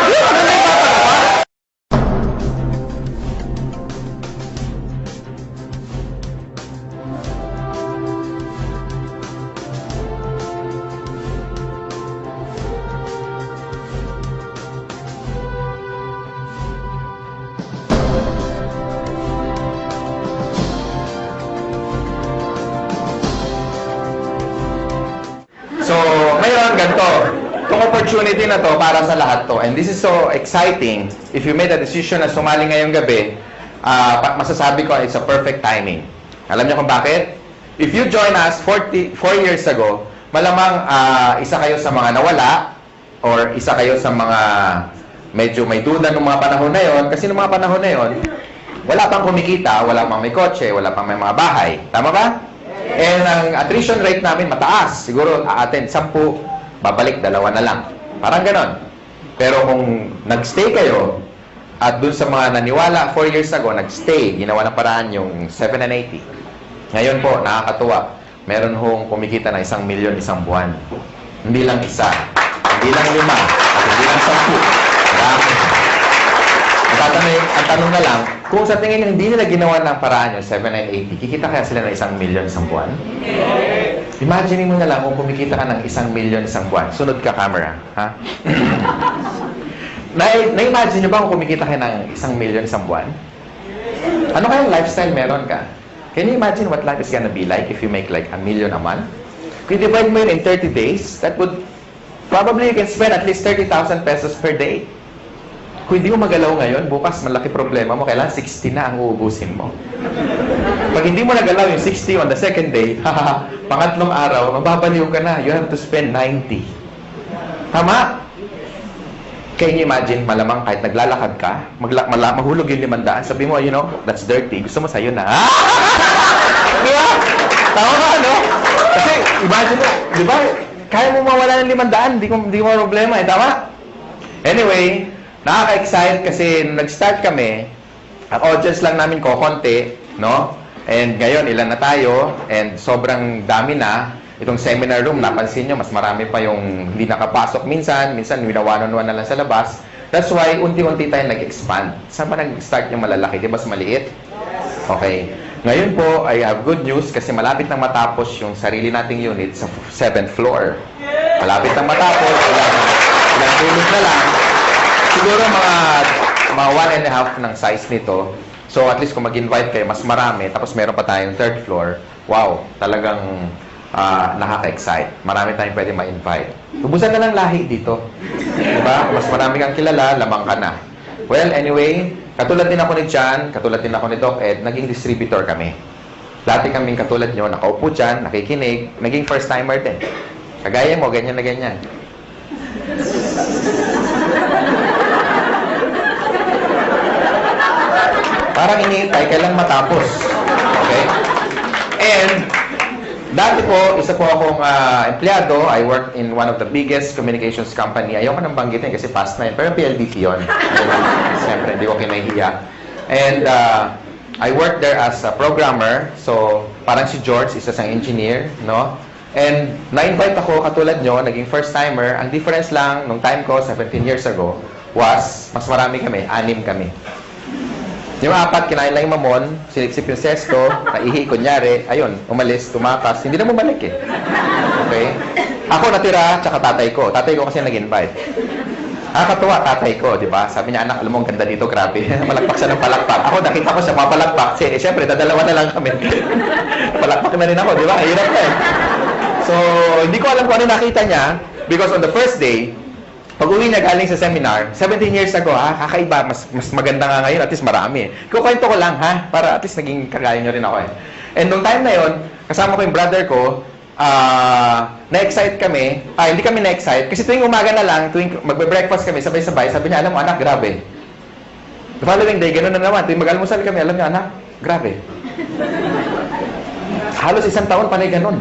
Hindi, maganda yung bata ka pa. So, ngayon, ganito. Itong opportunity na to para sa lahat to. And this is so exciting. If you made a decision na sumali ngayong gabi, masasabi ko it's a perfect timing. Alam niyo kung bakit? If you join us 4 years ago, malamang isa kayo sa mga nawala or isa kayo sa mga medyo may duda ng mga panahon na yon. Kasi ng mga panahon na yon, wala pang kumikita, wala pang may kotse, wala pang may mga bahay. Tama ba? And ang attrition rate namin mataas. Siguro aaten 10, babalik 2 na lang. Parang ganon. Pero kung nagstay kayo, at dun sa mga naniwala 4 years ago, nagstay, ginawa ng paraan yung 7 and 80. Ngayon po, nakakatuwa. Meron hong kumikita na 1 milyon isang buwan. Hindi lang isa. Hindi lang 5. At hindi lang 10. Marami. Ang tanong na lang, kung sa tingin nyo hindi nila ginawa ng paraan yung 7 and 80, kikita kaya sila ng 1 milyon isang buwan? Imagine mo na lang kung kumikita ka ng 1 milyon isang buwan. Sunod ka, camera. Ha? Na-imagine nyo ba kung kumikita ka ng 1 milyon isang buwan? Ano kayang lifestyle meron ka? Can you imagine what life is gonna be like if you make like 1 million a month? Kung divide mo yun in 30 days, that would probably you can spend at least 30,000 pesos per day. Kung hindi mo magalaw ngayon, bukas malaki problema mo, kailangan 60 na ang uubusin mo. Pag hindi mo nagalaw yung 60 on the second day, pangatlong araw, mababaliw ka na. You have to spend 90. Tama? Can you imagine, malamang kahit naglalakad ka, mahulog yung 500, sabi mo, you know, that's dirty. Gusto mo sa'yo na. Di ba? Tama ka, no? Kasi, imagine mo, di ba? Kaya mo mawala ng 500, di mo problema eh. Tama? Anyway, nakaka-excite kasi nung nag-start kami, ang audience lang namin kokonti, no? And ngayon, ilan na tayo, and sobrang dami na. Itong seminar room, napansin nyo, mas marami pa yung hindi nakapasok minsan winawanon-wan na lang sa labas. That's why, unti-unti tayo nag-expand. Saan ba nag-start yung malalaki? Di ba mas maliit? Okay. Ngayon po, I have good news kasi malapit nang matapos yung sarili nating unit sa 7th floor. Malapit nang matapos, ilang tulog na lang. Siguro mga 1.5 ng size nito. So at least kung mag-invite kayo, mas marami. Tapos meron pa tayong 3rd floor. Wow, talagang nakaka-excite. Marami tayong pwede ma-invite. Tubusan na lang lahi dito. Diba? Mas marami kang kilala, lamang ka na. Well, anyway, katulad din ako ni Jan, katulad din ako ni Doc Ed, naging distributor kami. Dati kaming katulad nyo, nakaupo dyan, nakikinig, naging first-timer din. Kagaya mo, ganyan na ganyan. Parang iniintay, kailang matapos. Okay? And, dati po, isa po akong empleyado. I worked in one of the biggest communications company. Ayoko nang banggitin kasi past na yun. Pero PLDT yun. Siyempre, hindi ko kinahiya. And I worked there as a programmer. So, parang si George, isa sang engineer, no? And na-invite ako, katulad nyo, naging first-timer. Ang difference lang, nung time ko, 17 years ago, was, mas marami kami, 6 kami. Yung 4, kinain lang yung mamon, sinisip yung sesto, naihi, kunyari, ayun, umalis, tumakas, hindi na bumalik eh. Okay? Ako natira, tsaka tatay ko. Tatay ko kasi nag-invite. Nakakatuwa, tatay ko, di ba? Sabi niya, anak, alam mo, ang ganda dito, grabe. Palakpak siya ng palakpak. Ako, nakita ko siya mapalakpak. Siyempre, dadalawa na lang kami. Palakpak na rin ako, di ba? Hirap na eh. So, hindi ko alam kung ano nakita niya because on the first day, pag-uwi niya galing sa seminar, 17 years ago, kakaiba, mas maganda nga ngayon, at least marami. Kukwento ko lang, para at least naging kagaya niyo rin ako eh. And nung time na yon, kasama ko yung brother ko, na-excite kami, hindi kami na-excite, kasi tuwing umaga na lang, tuwing magbe-breakfast kami, sabay-sabay, sabi niya, alam mo anak, grabe. The following day, gano'n na naman, tuwing mag-almusal kami, alam niya, anak, grabe. Halos isang taon panay gano'n.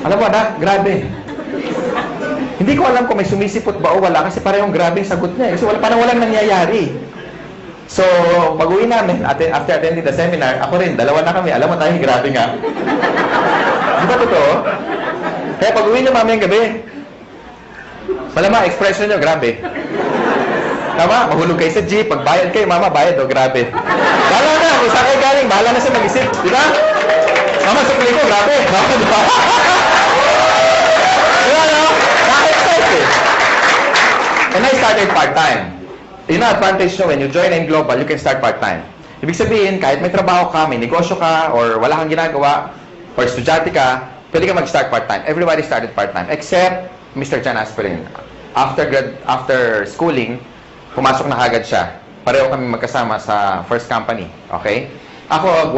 Alam mo anak, grabe. Hindi ko alam kung may sumisipot ba o wala, kasi parehong grabe yung sagot niya, kasi parang walang nangyayari. So, pag-uwi namin, after attending the seminar, ako rin, dalawa na kami, alam mo tayo, grabe nga. Di ba totoo? Kaya pag-uwi niyo mamayang gabi, malama, expression niyo, grabe. Tama, mahulog kayo sa jeep, pagbayad kayo, mama, bayad, grabe. Bahala na, kung saan kayo galing, bahala na siya mag-isip, di ba? Mama, sukli ko, grabe. Di ba? Di ba, no? Na-excite eh. And I started part-time. Yun ang advantage nyo, when you join M Global, you can start part-time. Ibig sabihin, kahit may trabaho ka, may negosyo ka, or wala kang ginagawa, or estudyante ka, pwede ka mag-start part-time. Everybody started part-time, except Mr. Jan Aspirin. After schooling, pumasok na agad siya. Pareho kami magkasama sa first company. Okay? Ako,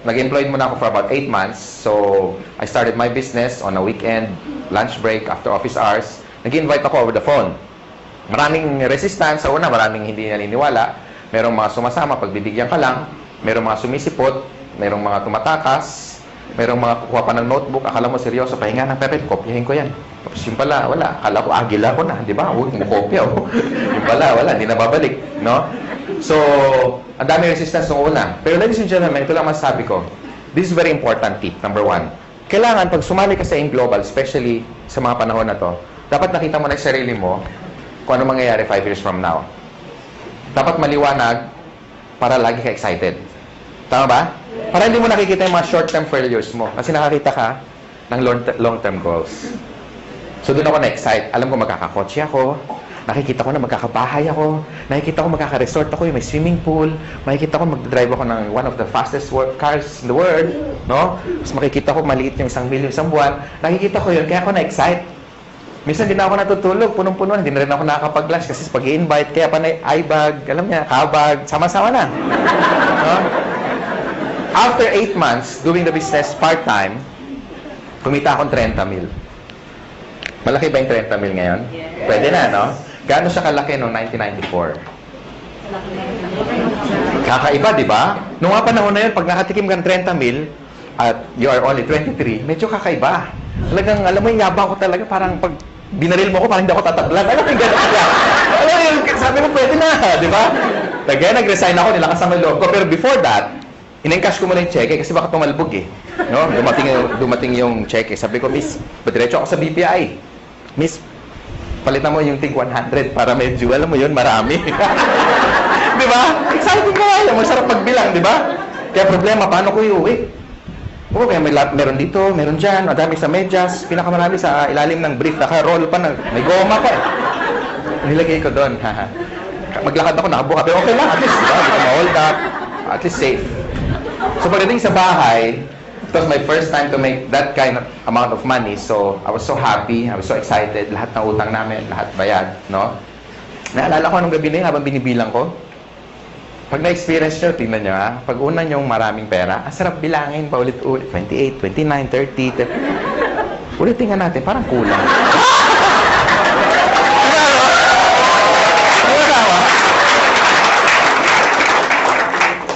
nag-employed muna ako for about 8 months. So, I started my business on a weekend, lunch break, after office hours. Nag-invite ako over the phone. Maraming resistance. Sa una, maraming hindi naniniwala. Merong mga sumasama, pagbibigyan ka lang. Merong mga sumisipot. Merong mga tumatakas. Merong mga kukuha pa ng notebook. Akala mo seryoso, pahinga ng pepet, kopyahin ko yan. Tapos yung pala, wala. Akala ko, agila ko na. Di ba? Huwag yung kopya. Yung pala, wala. Hindi na babalik. No? So, ang dami resistance nung una. Pero ladies and gentlemen, ito lang masasabi ko. This is very important tip. Number 1. Kailangan, pag sumali ka sa AIM Global, especially sa mga panahon na to, dapat nakita mo na yung sarili mo kung ano mangyayari 5 years from now. Dapat maliwanag para lagi ka excited. Tama ba? Para hindi mo nakikita yung mga short-term failures mo. Kasi nakakita ka ng long-term goals. So, doon ako na-excite. Alam ko magkakakotse ako. Nakikita ko na magkakabahay ako. Nakikita ko magkaka-resort ako, yung may swimming pool. Makikita ko mag-drive ako ng one of the fastest cars in the world. No? Tapos makikita ko maliit yung 1 million isang buwan. Nakikita ko yun, kaya ako na-excite. Minsan din ako natutulog, punong-puno. Hindi na rin ako nakakapag-lunch kasi pag i-invite, kaya pa na i-bag, alam niya, kabag, sama-sama na. No? After 8 months, doing the business part-time, kumita akong 30 mil. Malaki ba yung 30 mil ngayon? Yes. Pwede na, no? Gaano siya kalaki noong 1994? Kakaiba, di ba? Noong nga panahon na yun, pag nakatikim ka ng 30 mil, at you are only 23, medyo kakaiba. Talagang, alam mo yung yabang ko talaga, parang pag binaril mo ko, parang hindi ako tatablan. Alam mo yung gano'n siya. Alam mo yung, sabi mo, pwede na, di ba? Kaya nag-resign ako, nilakas ang loob ko. Pero before that, in-encash ko muna yung cheque kasi baka tumalbog eh. No? Dumating yung cheque. Sabi ko, Miss, padiretso ako sa BPI. Miss, palitan mo yung tig 100 para medyo, alam mo yun, marami. Di ba? Exciting ka nga. Masarap magbilang, di ba? Kaya problema, paano ko iuwi? Oo, kaya meron dito, meron dyan, madami sa medyas, pinakamarami sa ilalim ng brief, naka-roll pa, may goma pa eh. Nilagay ko doon. Maglakad ako, nakabuka, pero okay lang, at least, diba? Hindi ko ma-hold up, at least safe. So pagdating sa bahay, it was my first time to make that kind of amount of money. So I was so happy, I was so excited. Lahat ng utang namin, lahat bayad, no? Naalala ko nung gabi na yun, habang binibilang ko. Pag na-experience nyo, tingnan nyo ha, pag una nyong maraming pera, ang sarap bilangin pa ulit-ulit. 28, 29, 30. Ulitin nga natin, parang kulang.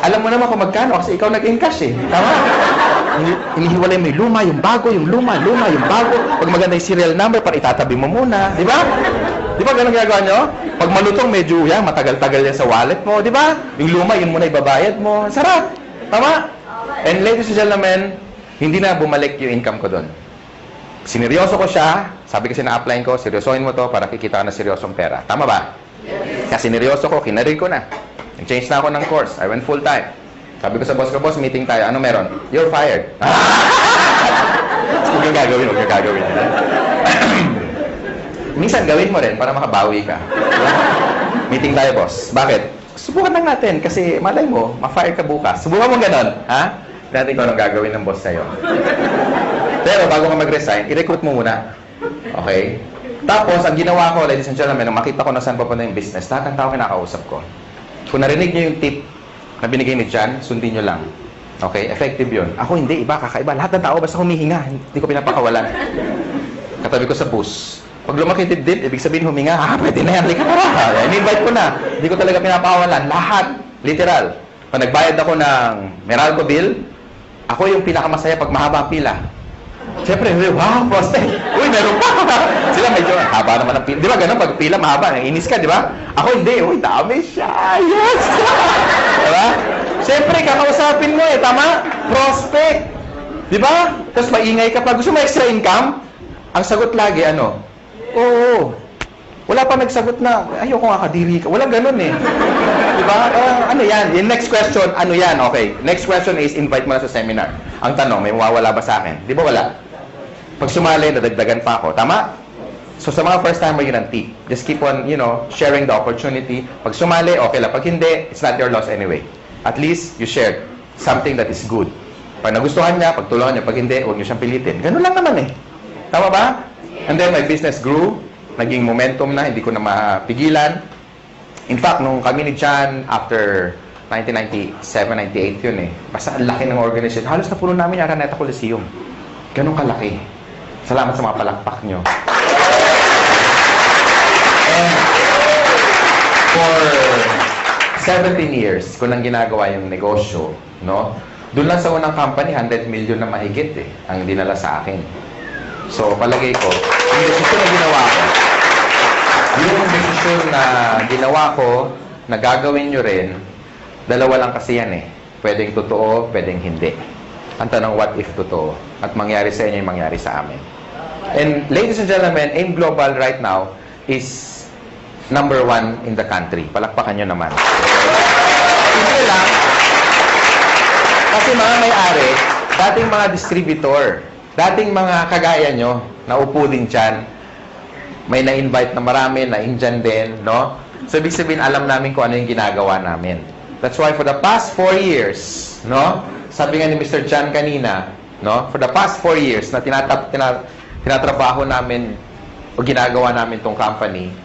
Alam mo naman kung magkano kasi ikaw nag-encash eh. Tama? Inihiwalay mo yung luma, yung bago, yung luma, yung bago. Pag maganda yung serial number, para itatabi mo muna. Di ba? Di ba ganun ginagawa nyo? Pag malutong, medyo yan, matagal-tagal yan sa wallet mo. Di ba? Yung luma, yun muna ibabayad mo. Sarap. Tama? And ladies and gentlemen, hindi na bumalik yung income ko doon. Sineryoso ko siya. Sabi kasi na-applyin ko, seryosohin mo to para kikita ka na seryosong pera. Tama ba? Kasi sineryoso ko, kinarir ko na. Nag-change na ako ng course. I went full-time. Sabi ko sa boss ko, boss, meeting tayo. Ano meron? You're fired. Huwag yung gagawin. Minsan gawin mo rin para makabawi ka. Diba? Meeting tayo, boss. Bakit? Subukan lang natin kasi malay mo, ma-fire ka bukas. Subukan mo ganon, ha? Natin kung anong gagawin ng boss sa'yo. Pero bago ka mag-resign, i-recruit mo muna. Okay? Tapos, ang ginawa ko, ladies and gentlemen, nung makita ko na saan papunta yung business, lahat ng tao kinakausap ko. Kung narinig nyo yung tip na binigay ni John, sundin nyo lang. Okay? Effective yun. Ako hindi, iba, kakaiba. Lahat ng tao basta humihinga. Hindi ko pinapakawalan. Katabi ko sa bus. Pag lumaki dibdib, ibig sabihin huminga, pwede na yan, hindi ka para. In-invite ko na. Hindi ko talaga pinapakawalan. Lahat. Literal. Pag nagbayad ako ng Meralco bill, ako yung pinakamasaya pag mahaba ang pila. Siyempre, wow, prospect. Uy, meron pa. Sila medyo, haba naman ang pila. Di ba ganun, pag pila mahaba, naiinis ka, di ba? Ako hindi, uy, dami siya. Yes! Di ba? Siyempre, kakausapin mo tama? Prospect. Di ba? Tapos maingay ka pa. Gusto mo extra income? Ang sagot lagi, ano? Oo. Wala pa nagsagot na, ayoko nga kadiri ka. Walang ganun Diba? Ano yan? Yung next question, ano yan? Okay. Next question is, invite mo na sa seminar. Ang tanong, may mawawala ba sa akin? Di ba wala? Pag sumali, nadagdagan pa ako. Tama? So sa mga first timer, yun ang tip. Just keep on, sharing the opportunity. Pag sumali, okay lang. Pag hindi, it's not your loss anyway. At least, you shared something that is good. Pag nagustuhan niya, pagtulungan niya. Pag hindi, huwag niyo siyang pilitin. Ganun lang naman Tama ba? And then my business grew, naging momentum na, hindi ko na mapigilan. In fact, nung kami ni John, after 1997, 98 yun basta ang laki ng organization. Halos na puno namin yung Araneta Coliseum. Ganun kalaki. Salamat sa mga palakpak nyo. And for 17 years, ko nang ginagawa yung negosyo, doon lang sa unang company, 100 million na mahigit ang dinala sa akin. So, palagay ko, yung desisyon na ginawa ko, na gagawin nyo rin, dalawa lang kasi yan Pwedeng totoo, pwedeng hindi. Ang tanong, what if totoo? At mangyari sa inyo yung mangyari sa amin. And ladies and gentlemen, AIM Global right now is #1 in the country. Palakpakan nyo naman. Hindi lang, kasi mga may-ari, dating mga distributor, dating mga kagaya nyo, naupo din dyan, may na-invite na marami, na-Indian din, So, ibig sabihin, alam namin kung ano yung ginagawa namin. That's why for the past 4 years, sabi nga ni Mr. John kanina, for the past 4 years na tinatrabaho namin o ginagawa namin tong company,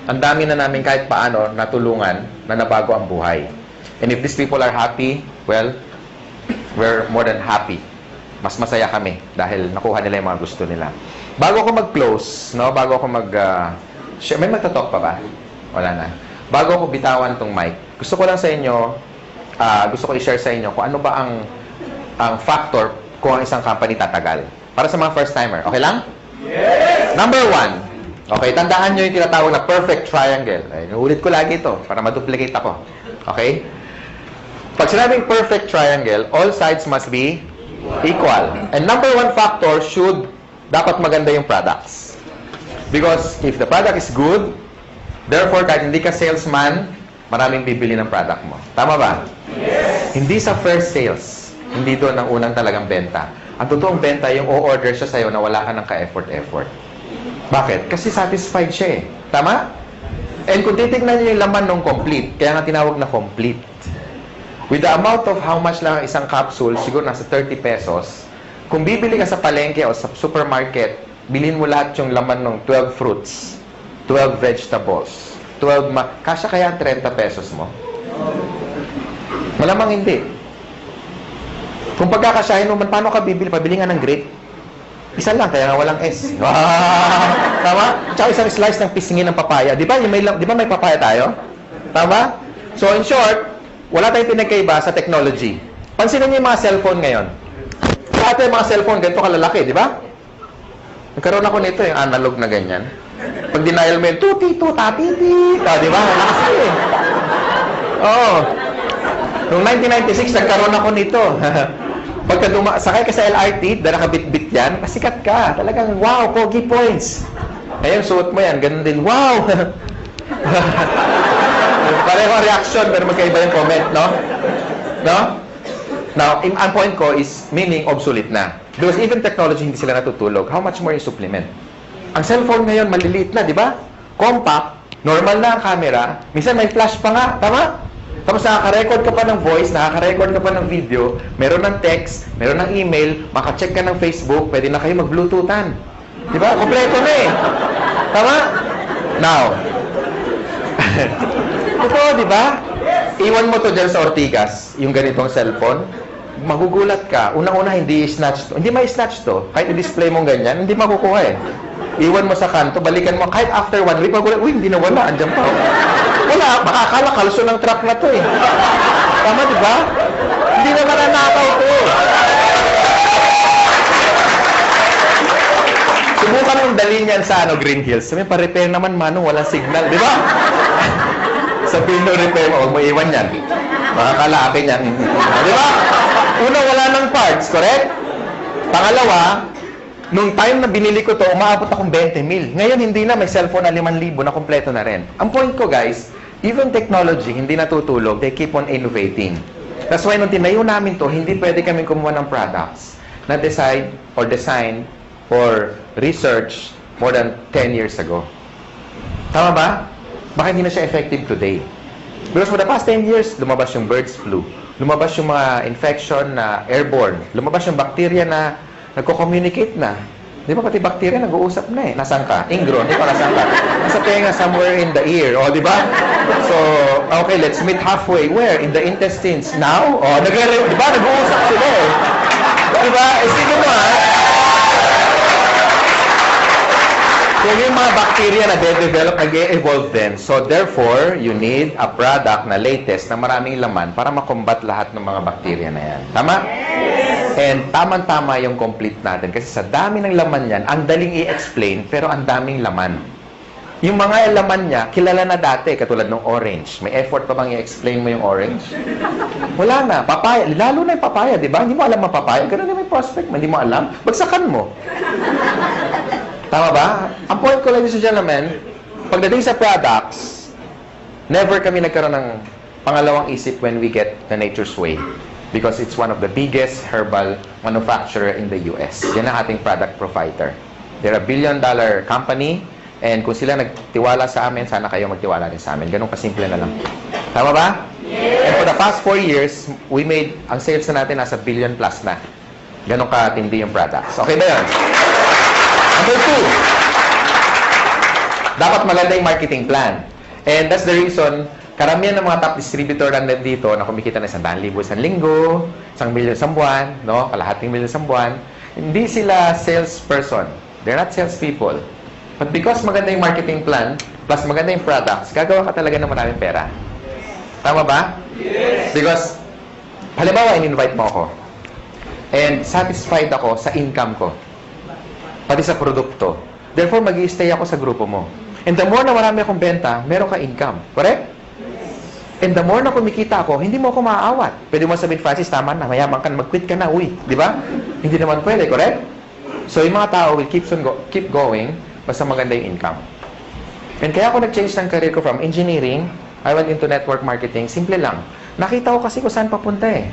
ang dami na namin kahit paano natulungan na nabago ang buhay. And if these people are happy, well, we're more than happy. Mas masaya kami dahil nakuha nila yung mga gusto nila. Bago ako mag-close, bago ako may magtatalk pa ba? Wala na. Bago ako bitawan tong mic, gusto ko lang sa inyo, gusto ko i-share sa inyo kung ano ba ang factor kung ang isang company tatagal. Para sa mga first-timer. Okay lang? Yes! Number 1. Okay, tandaan nyo yung tinatawag na perfect triangle. Inuulit ko lagi ito para ma-duplicate ako. Okay? Pag sinabing perfect triangle, all sides must be equal. And number 1 factor dapat maganda yung products. Because if the product is good, therefore, kahit hindi ka salesman, maraming bibili ng product mo. Tama ba? Yes! Hindi sa first sales. Hindi doon ang unang talagang benta. Ang totoong benta, yung o-order siya sa'yo na wala ka ng ka-effort. Bakit? Kasi satisfied siya Tama? And kung titignan niyo yung laman ng complete, kaya nga tinawag na complete. With the amount of how much lang isang capsule, siguro nasa 30 pesos, kung bibili ka sa palengke o sa supermarket, bilhin mo lahat yung laman ng 12 fruits, 12 vegetables, kasya kaya ang 30 pesos mo? Malamang hindi. Kung pagkakasyahin mo, paano ka bibili? Pabili nga ng grape. Isa lang, kaya nga walang S. Wow! Tama? Tsaka isang slice ng pisngin ng papaya. Di ba may papaya tayo? Tama? So, in short, wala tayong pinagkaiba sa technology. Pansinin niyo yung mga cellphone ngayon. Lahat yung mga cellphone, ganito kalalaki, di ba? Nagkaroon ako nito, yung analog na ganyan. Pag denial mo yung tuti-tuta-titi. Di ba? Nakasali Oo. Noong 1996, nagkaroon ako nito. Pagka sakay ka sa LRT, dahil nakabit-bit yan, pasikat ka. Talagang, wow, pogi points. Ngayon, suot mo yan, ganun din, wow! Pareho ang reaction, pero magkaiba yung comment, no? Now, ang point ko is, meaning obsolete na. Because even technology, hindi sila natutulog. How much more yung supplement? Ang cellphone ngayon, maliliit na, di ba? Compact, normal na ang camera. Minsan may flash pa nga, tama? Tapos nakaka-record ka pa ng voice, nakaka-record ka pa ng video, meron ng text, meron ng email, maka-check ka ng Facebook, pwede na kayo mag-bluetoothan. Di ba? Kompleto na eh. Tama? Now, totoo, di ba? Iwan mo to dyan sa Ortigas, yung ganitong cellphone, magugulat ka. Unang-una, hindi i-snatch to. Hindi ma-snatch to. Kahit i-display mo ganyan, hindi makukuha eh. Iwan mo sa kanto, balikan mo, kahit after 1 week, magulat, uy, hindi na wala, andyan pa. Wala, makakala, kalso ng truck na to eh. Tama, di ba? Hindi na mananakaw to. Subukan mong dalhin yan sa Green Hills. Sabi, pa-repair naman, Manong, walang signal, di ba? Sabihin mo, repair mo, huwag mo iwan yan. Makakala akin yan. Di ba? Una, wala ng parts, correct? Pangalawa, nung time na binili ko to, umaabot akong 20 mil. Ngayon, hindi na. May cellphone na 5,000 na kompleto na rin. Ang point ko, guys, even technology, hindi natutulog. They keep on innovating. That's why, nung tinayo namin to, hindi pwede kami kumuha ng products na decide or design or research more than 10 years ago. Tama ba? Baka hindi na siya effective today. Because for the past 10 years, lumabas yung birds flu. Lumabas yung mga infection na airborne. Lumabas yung bacteria na nagko-communicate na. Di ba pati bacteria nag-uusap na eh. Nasaan ka? Ingro, di ba nasaan ka? Nasa tenga, somewhere in the ear. O, di ba? So, okay, let's meet halfway. Where? In the intestines. Now? O, di ba? Nag-uusap sila eh. Di ba? Sige mo ha. So, yung mga bacteria na de-develop, nag-e-evolve din. So, therefore, you need a product na latest na maraming laman para makombat lahat ng mga bacteria na yan. Tama? And tamang-tama yung complete natin. Kasi sa dami ng laman yan, ang daling i-explain, pero ang daming laman. Yung mga laman niya, kilala na dati, katulad ng orange. May effort pa bang i-explain mo yung orange? Wala na. Papaya. Lalo na yung papaya, di ba? Hindi mo alam ang papaya. Ganun na may prospect mo. Hindi mo alam. Bagsakan mo. Tama ba? Ang point ko, ladies and gentlemen, pagdating sa products, never kami nagkaroon ng pangalawang isip when we get the Nature's Way. Because it's one of the biggest herbal manufacturer in the US. Yan ang ating product provider. They're a $1 billion company, and kung sila nagtiwala sa amin, sana kayo magtiwala din sa amin. Ganun kasimple na lang. Tama ba? Yes. And for the past 4 years, we made, ang sales na natin nasa $1 billion plus na. Ganun katindi yung products. Okay ba yun? Number 2, dapat maganda yung marketing plan. And that's the reason, karamihan ng mga top distributor na nandito na kumikita na 100,000 isang linggo, 1 million isang buwan, no? Kalahating million isang buwan, hindi sila salesperson. They're not salespeople. But because maganda yung marketing plan, plus maganda yung products, gagawa ka talaga ng maraming pera. Tama ba? Yes! Because, halimbawa, in-invite mo ako. And satisfied ako sa income ko. Pati sa produkto. Therefore, mag-i-stay ako sa grupo mo. And the more na marami akong benta, meron ka income. Correct? And the more na kumikita ako, hindi mo ako maaawat. Pwede mo sabihin, Francis, tama na, mayaman ka, mag-quit ka na, uy. Di ba? Hindi naman pwede, correct? So, yung mga tao will keep going basta maganda yung income. And kaya ako nag-change ng career ko from engineering, I went into network marketing. Simple lang. Nakita ko kasi kung saan papunta eh.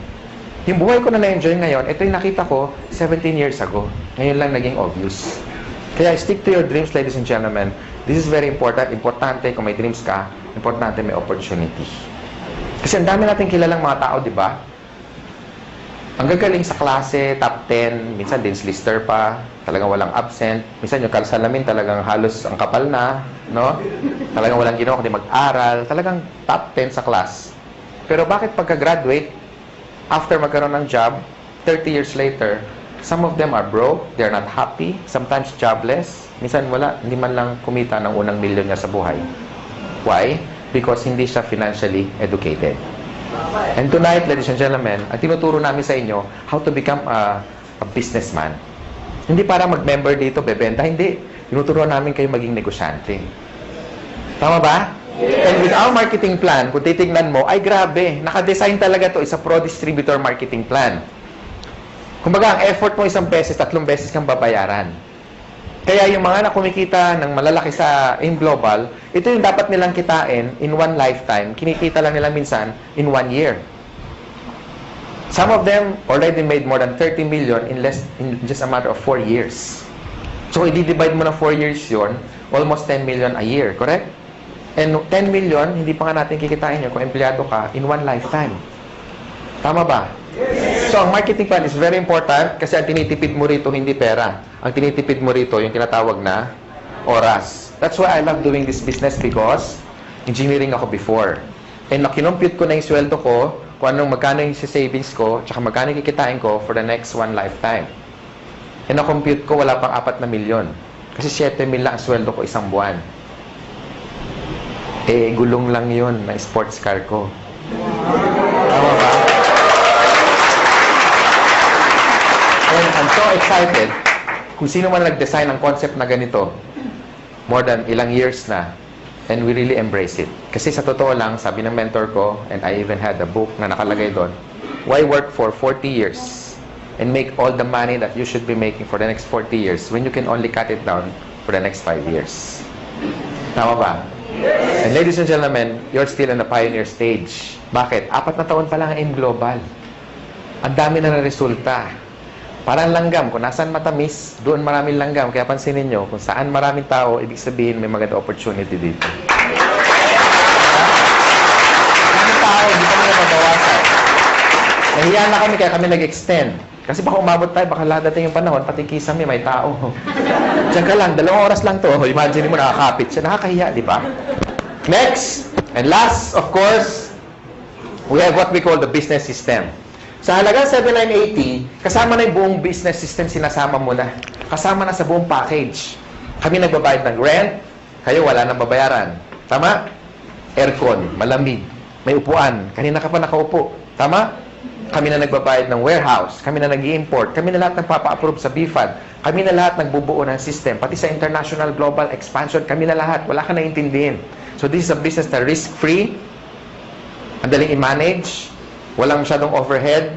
Yung buhay ko na na-enjoy ngayon, ito yung nakita ko 17 years ago. Ngayon lang naging obvious. Kaya stick to your dreams, ladies and gentlemen. This is very important. Importante kung may dreams ka, importante may opportunity. Kasi ang dami natin kilalang mga tao, di ba? Ang gagaling sa klase, top 10, minsan dean's lister pa, talagang walang absent. Minsan yung salamin talagang halos ang kapal na, no? Talagang walang ginawa kundi mag-aral. Talagang top 10 sa class. Pero bakit pagka-graduate, after magkaroon ng job, 30 years later, some of them are broke, they're not happy, sometimes jobless, minsan wala, hindi man lang kumita ng unang milyon niya sa buhay. Why? Because hindi siya financially educated. And tonight, ladies and gentlemen, ang tinuturo namin sa inyo, how to become a businessman. Hindi para mag-member dito, bebenta, hindi. Tinuturuan namin kayo maging negosyante. Tama ba? And with our marketing plan, kung titignan mo, ay grabe, nakadesign talaga to, isa pro-distributor marketing plan. Kumbaga, ang effort mo 1 beses, 3 beses kang babayaran. Kaya yung mga na kumikita ng malalaki in global, ito yung dapat nilang kitain in one lifetime. Kinikita lang nila minsan in 1 year. Some of them already made more than 30 million in just a matter of 4 years. So So, i-divide mo na 4 years yon, almost 10 million a year, correct? And 10 million, hindi pa nga natin kikitain yun kung empleyado ka in one lifetime. Tama ba? So, ang marketing plan is very important kasi ang tinitipid mo rito hindi pera. Ang tinitipid mo rito yung tinatawag na oras. That's why I love doing this business because engineering ako before. And nakinumpute ko na yung sweldo ko, kung anong magkano yung savings ko, tsaka magkano yung kikitain ko for the next one lifetime. And na-compute ko, wala pang 4 na milyon. Kasi 7 mil lang ang sweldo ko isang buwan. Eh, gulong lang yun na sports car ko. Tama ba? And I'm so excited kung sino man nag-design ng concept na ganito, more than ilang years na, and we really embrace it. Kasi sa totoo lang, sabi ng mentor ko, and I even had a book na nakalagay doon, why work for 40 years and make all the money that you should be making for the next 40 years when you can only cut it down for the next 5 years? Tama ba? And ladies and gentlemen, you're still in the pioneer stage. Bakit? 4 na taon pa lang in global. Ang dami na resulta. Parang langgam. Kung nasaan matamis, doon maraming langgam. Kaya pansinin nyo, kung saan maraming tao, ibig sabihin may maganda opportunity dito. Maraming tao, hindi kami nababawasan. Nahiya na kami, kaya kami nag-extend. Kasi baka umabot tayo, baka ladating yung panahon, pati kisame, may tao. Diyan ka lang, 2 oras lang to. Imagine mo, nakakapit siya. Nakakahiya, di ba? Next, and last, of course, we have what we call the business system. Sa halagang 7,980, kasama na yung buong business system, sinasama mo na. Kasama na sa buong package. Kami nagbabayad ng rent, kayo wala nang babayaran. Tama? Aircon, malamig, may upuan, kanina ka pa nakaupo. Tama? Kami na nagbabayad ng warehouse, kami na nag-i-import, kami na lahat nagpapa-approve sa BFAD, kami na lahat nagbubuo ng system, pati sa international global expansion, kami na lahat, wala ka naiintindihin. So this is a business na risk-free, ang daling i-manage, walang masyadong overhead,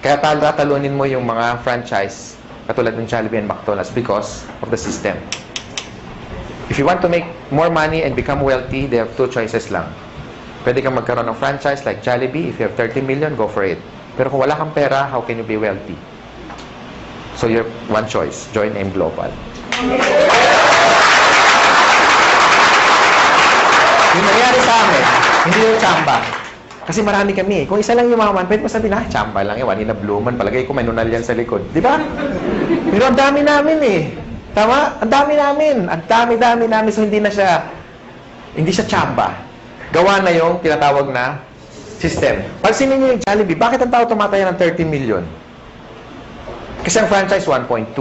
kaya tatalunin mo yung mga franchise, katulad ng Jollibee and McDonald's because of the system. If you want to make more money and become wealthy, they have 2 choices lang. Pwede kang magkaroon ng franchise like Jollibee. If you have 30 million, go for it. Pero kung wala kang pera, how can you be wealthy? So your one choice, join AIM Global. Yung nangyari sa amin, hindi yung tsamba. Kasi marami kami. Kung isa lang yung mga pwede mo sabihin, tsamba lang yan, Wanina Bluman, palagay ko may nunal yan sa likod. Di ba? Pero ang dami namin eh. Tama? Ang dami namin. Ang dami-dami namin. So hindi siya tsamba. Gawa na yung tinatawag na system. Pansinin niyo yung Jollibee, bakit ang tao tumataya ng 30 million? Kasi ang franchise, 1.2.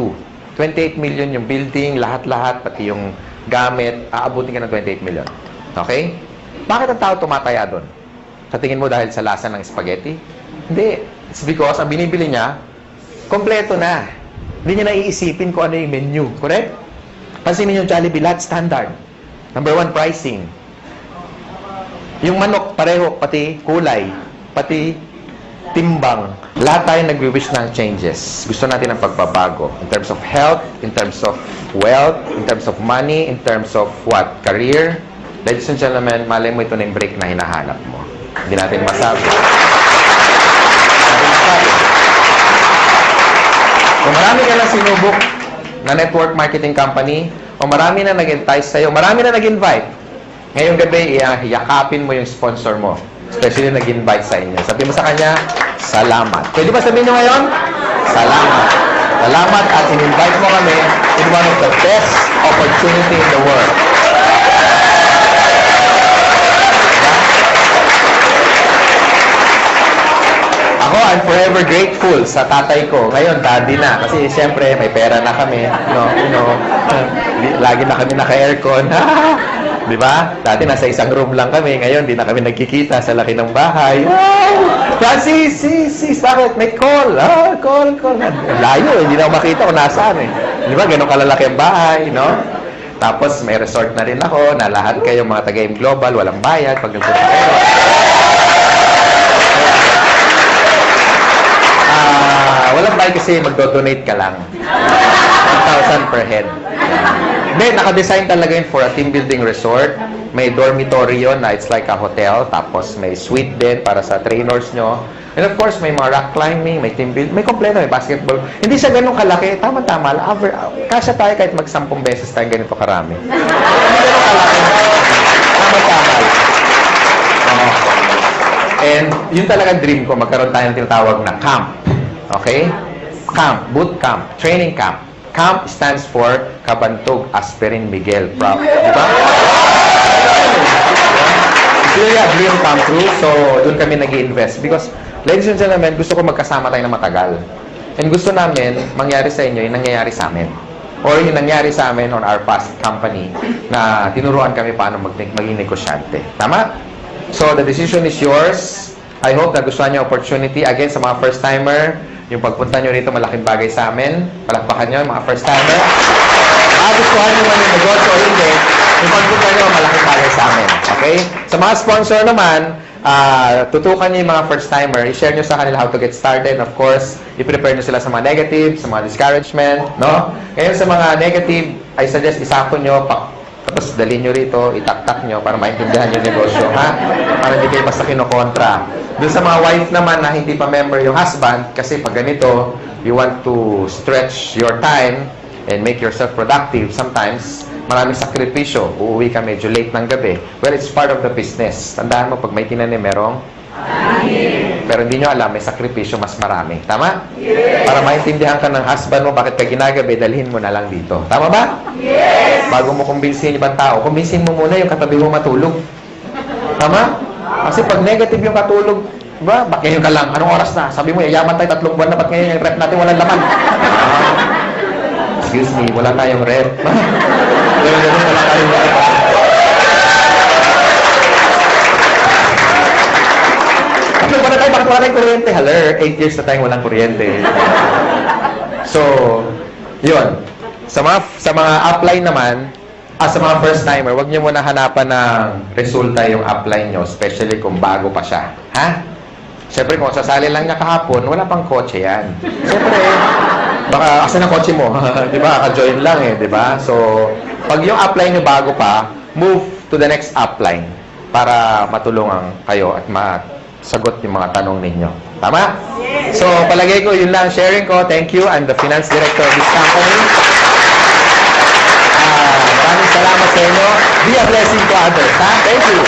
28 million yung building, lahat-lahat, pati yung gamit, aabutin ka ng 28 million. Okay? Bakit ang tao tumataya doon? Sa tingin mo dahil sa lasa ng spaghetti? Hindi. It's because ang binibili niya, kompleto na. Hindi niya naiisipin kung ano yung menu. Correct? Pansinin niyo yung Jollibee, lahat standard. Number 1, pricing. Yung manok, pareho, pati kulay, pati timbang. Lahat tayo nagwi-wish ng changes. Gusto natin ng pagbabago. In terms of health, in terms of wealth, in terms of money, in terms of what? Career. Ladies and gentlemen, malay mo ito na yung break na hinahanap mo. Hindi natin masabi. Kung marami ka lang sinubok na network marketing company, o marami na nag-entice sa'yo, marami na nag-invite, ngayong gabi, yakapin mo yung sponsor mo. Especially nag-invite sa inyo. Sabi mo sa kanya, salamat. Pwede ba sabihin nyo ngayon? Salamat. Salamat at in-invite mo kami in one of the best opportunity in the world. Ako, I'm forever grateful sa tatay ko. Ngayon, daddy na. Kasi siyempre, may pera na kami. Lagi na kami naka-aircon. Di ba? Dati nasa isang room lang kami. Ngayon, di na kami nagkikita sa laki ng bahay. Wow! Sis, bakit? May call. Call. Layo, hindi na ako makita kung nasaan eh. Di ba? Ganun kalalaki ang bahay, no? Tapos, may resort na rin ako na lahat kayo mga taga-AIM Global, walang bayad pag nagpunta kayo. Walang bayad kasi magdo-donate ka lang. 1,000 per head. Hindi, naka-design talaga yun for a team building resort. may dormitory yun na it's like a hotel. Tapos may suite din para sa trainers nyo. And of course, may mga rock climbing, may team build, may kompleto, may basketball. Hindi siya ganun kalaki. Tama-tama. Kasya tayo kahit mag-10 beses tayo ganito karami. Hindi ganun kalaki. Tama-tama. And yun talaga dream ko, magkaroon tayo ng tinatawag na camp. Okay? Camp, boot camp, training camp. Camp stands for Kabantog Aspirin Miguel. Proud. Diba? It's really a dream come true. So, doon kami nag-i-invest. Because, ladies and gentlemen, gusto ko magkasama tayo na matagal. And gusto namin, mangyari sa inyo yung nangyayari sa amin. Or yung nangyari sa amin on our past company na tinuruan kami paano maging negosyante. Tama? So, the decision is yours. I hope na gustuhan niyo opportunity. Again, sa mga first-timer, yung pagpunta nyo rito, malaking bagay sa amin. Palakpakan nyo, mga first-timer. Gustuhan nyo man yung negosyo o hindi, yung pagpunta nyo, malaking bagay sa amin. Okay? Sa mga sponsor naman, tutukan nyo yung mga first-timer. I-share nyo sa kanila how to get started. Of course, i-prepare nyo sila sa mga negative, sa mga discouragement. No? Ngayon, sa mga negative, I suggest isapon nyo, tapos dalhin nyo rito, itaktak nyo para maintindihan yung negosyo, ha? Para hindi kayo basta kinokontra. Doon sa mga wife naman na hindi pa member yung husband, kasi pag ganito, you want to stretch your time and make yourself productive. Sometimes, maraming sakripisyo. Uuwi ka medyo late ng gabi. Well, it's part of the business. Tandaan mo, pag may tinanim, merong pero hindi nyo alam, may sakripisyo mas marami. Tama? Yes. Para maintindihan ka ng husband mo, bakit ka ginagabi, dalhin mo na lang dito. Tama ba? Yes. Bago mo kumbinsin yung ibang tao, kumbinsin mo muna yung katabi mo matulog. Tama? Kasi pag negative yung katulog, ba, bakit ngayon ka lang? Anong oras na? Sabi mo, yayaman tayo 3 buwan na, ba't ngayon yung rep natin walang laman? Excuse me, wala tayong rep. Wala tayong rep. Bakit wala tayong kuryente? Haler, 8 years na tayong walang kuryente. So, yun. Sa mga upline naman, sa mga first-timer, huwag niyo muna hanapan ng resulta yung upline nyo, especially kung bago pa siya. Ha? Siyempre, kung sasali lang niya kahapon, wala pang kotse yan. Siyempre, baka, asan ang kotse mo? Di ba? Ka-join lang eh, di ba? So, pag yung upline nyo bago pa, move to the next upline para matulungan kayo at sagot yung mga tanong ninyo. Tama? Yes. So, palagay ko, yun lang sharing ko. Thank you. I'm the finance director of this company. Maraming salamat sa inyo. Be a blessing to others. Ha? Thank you.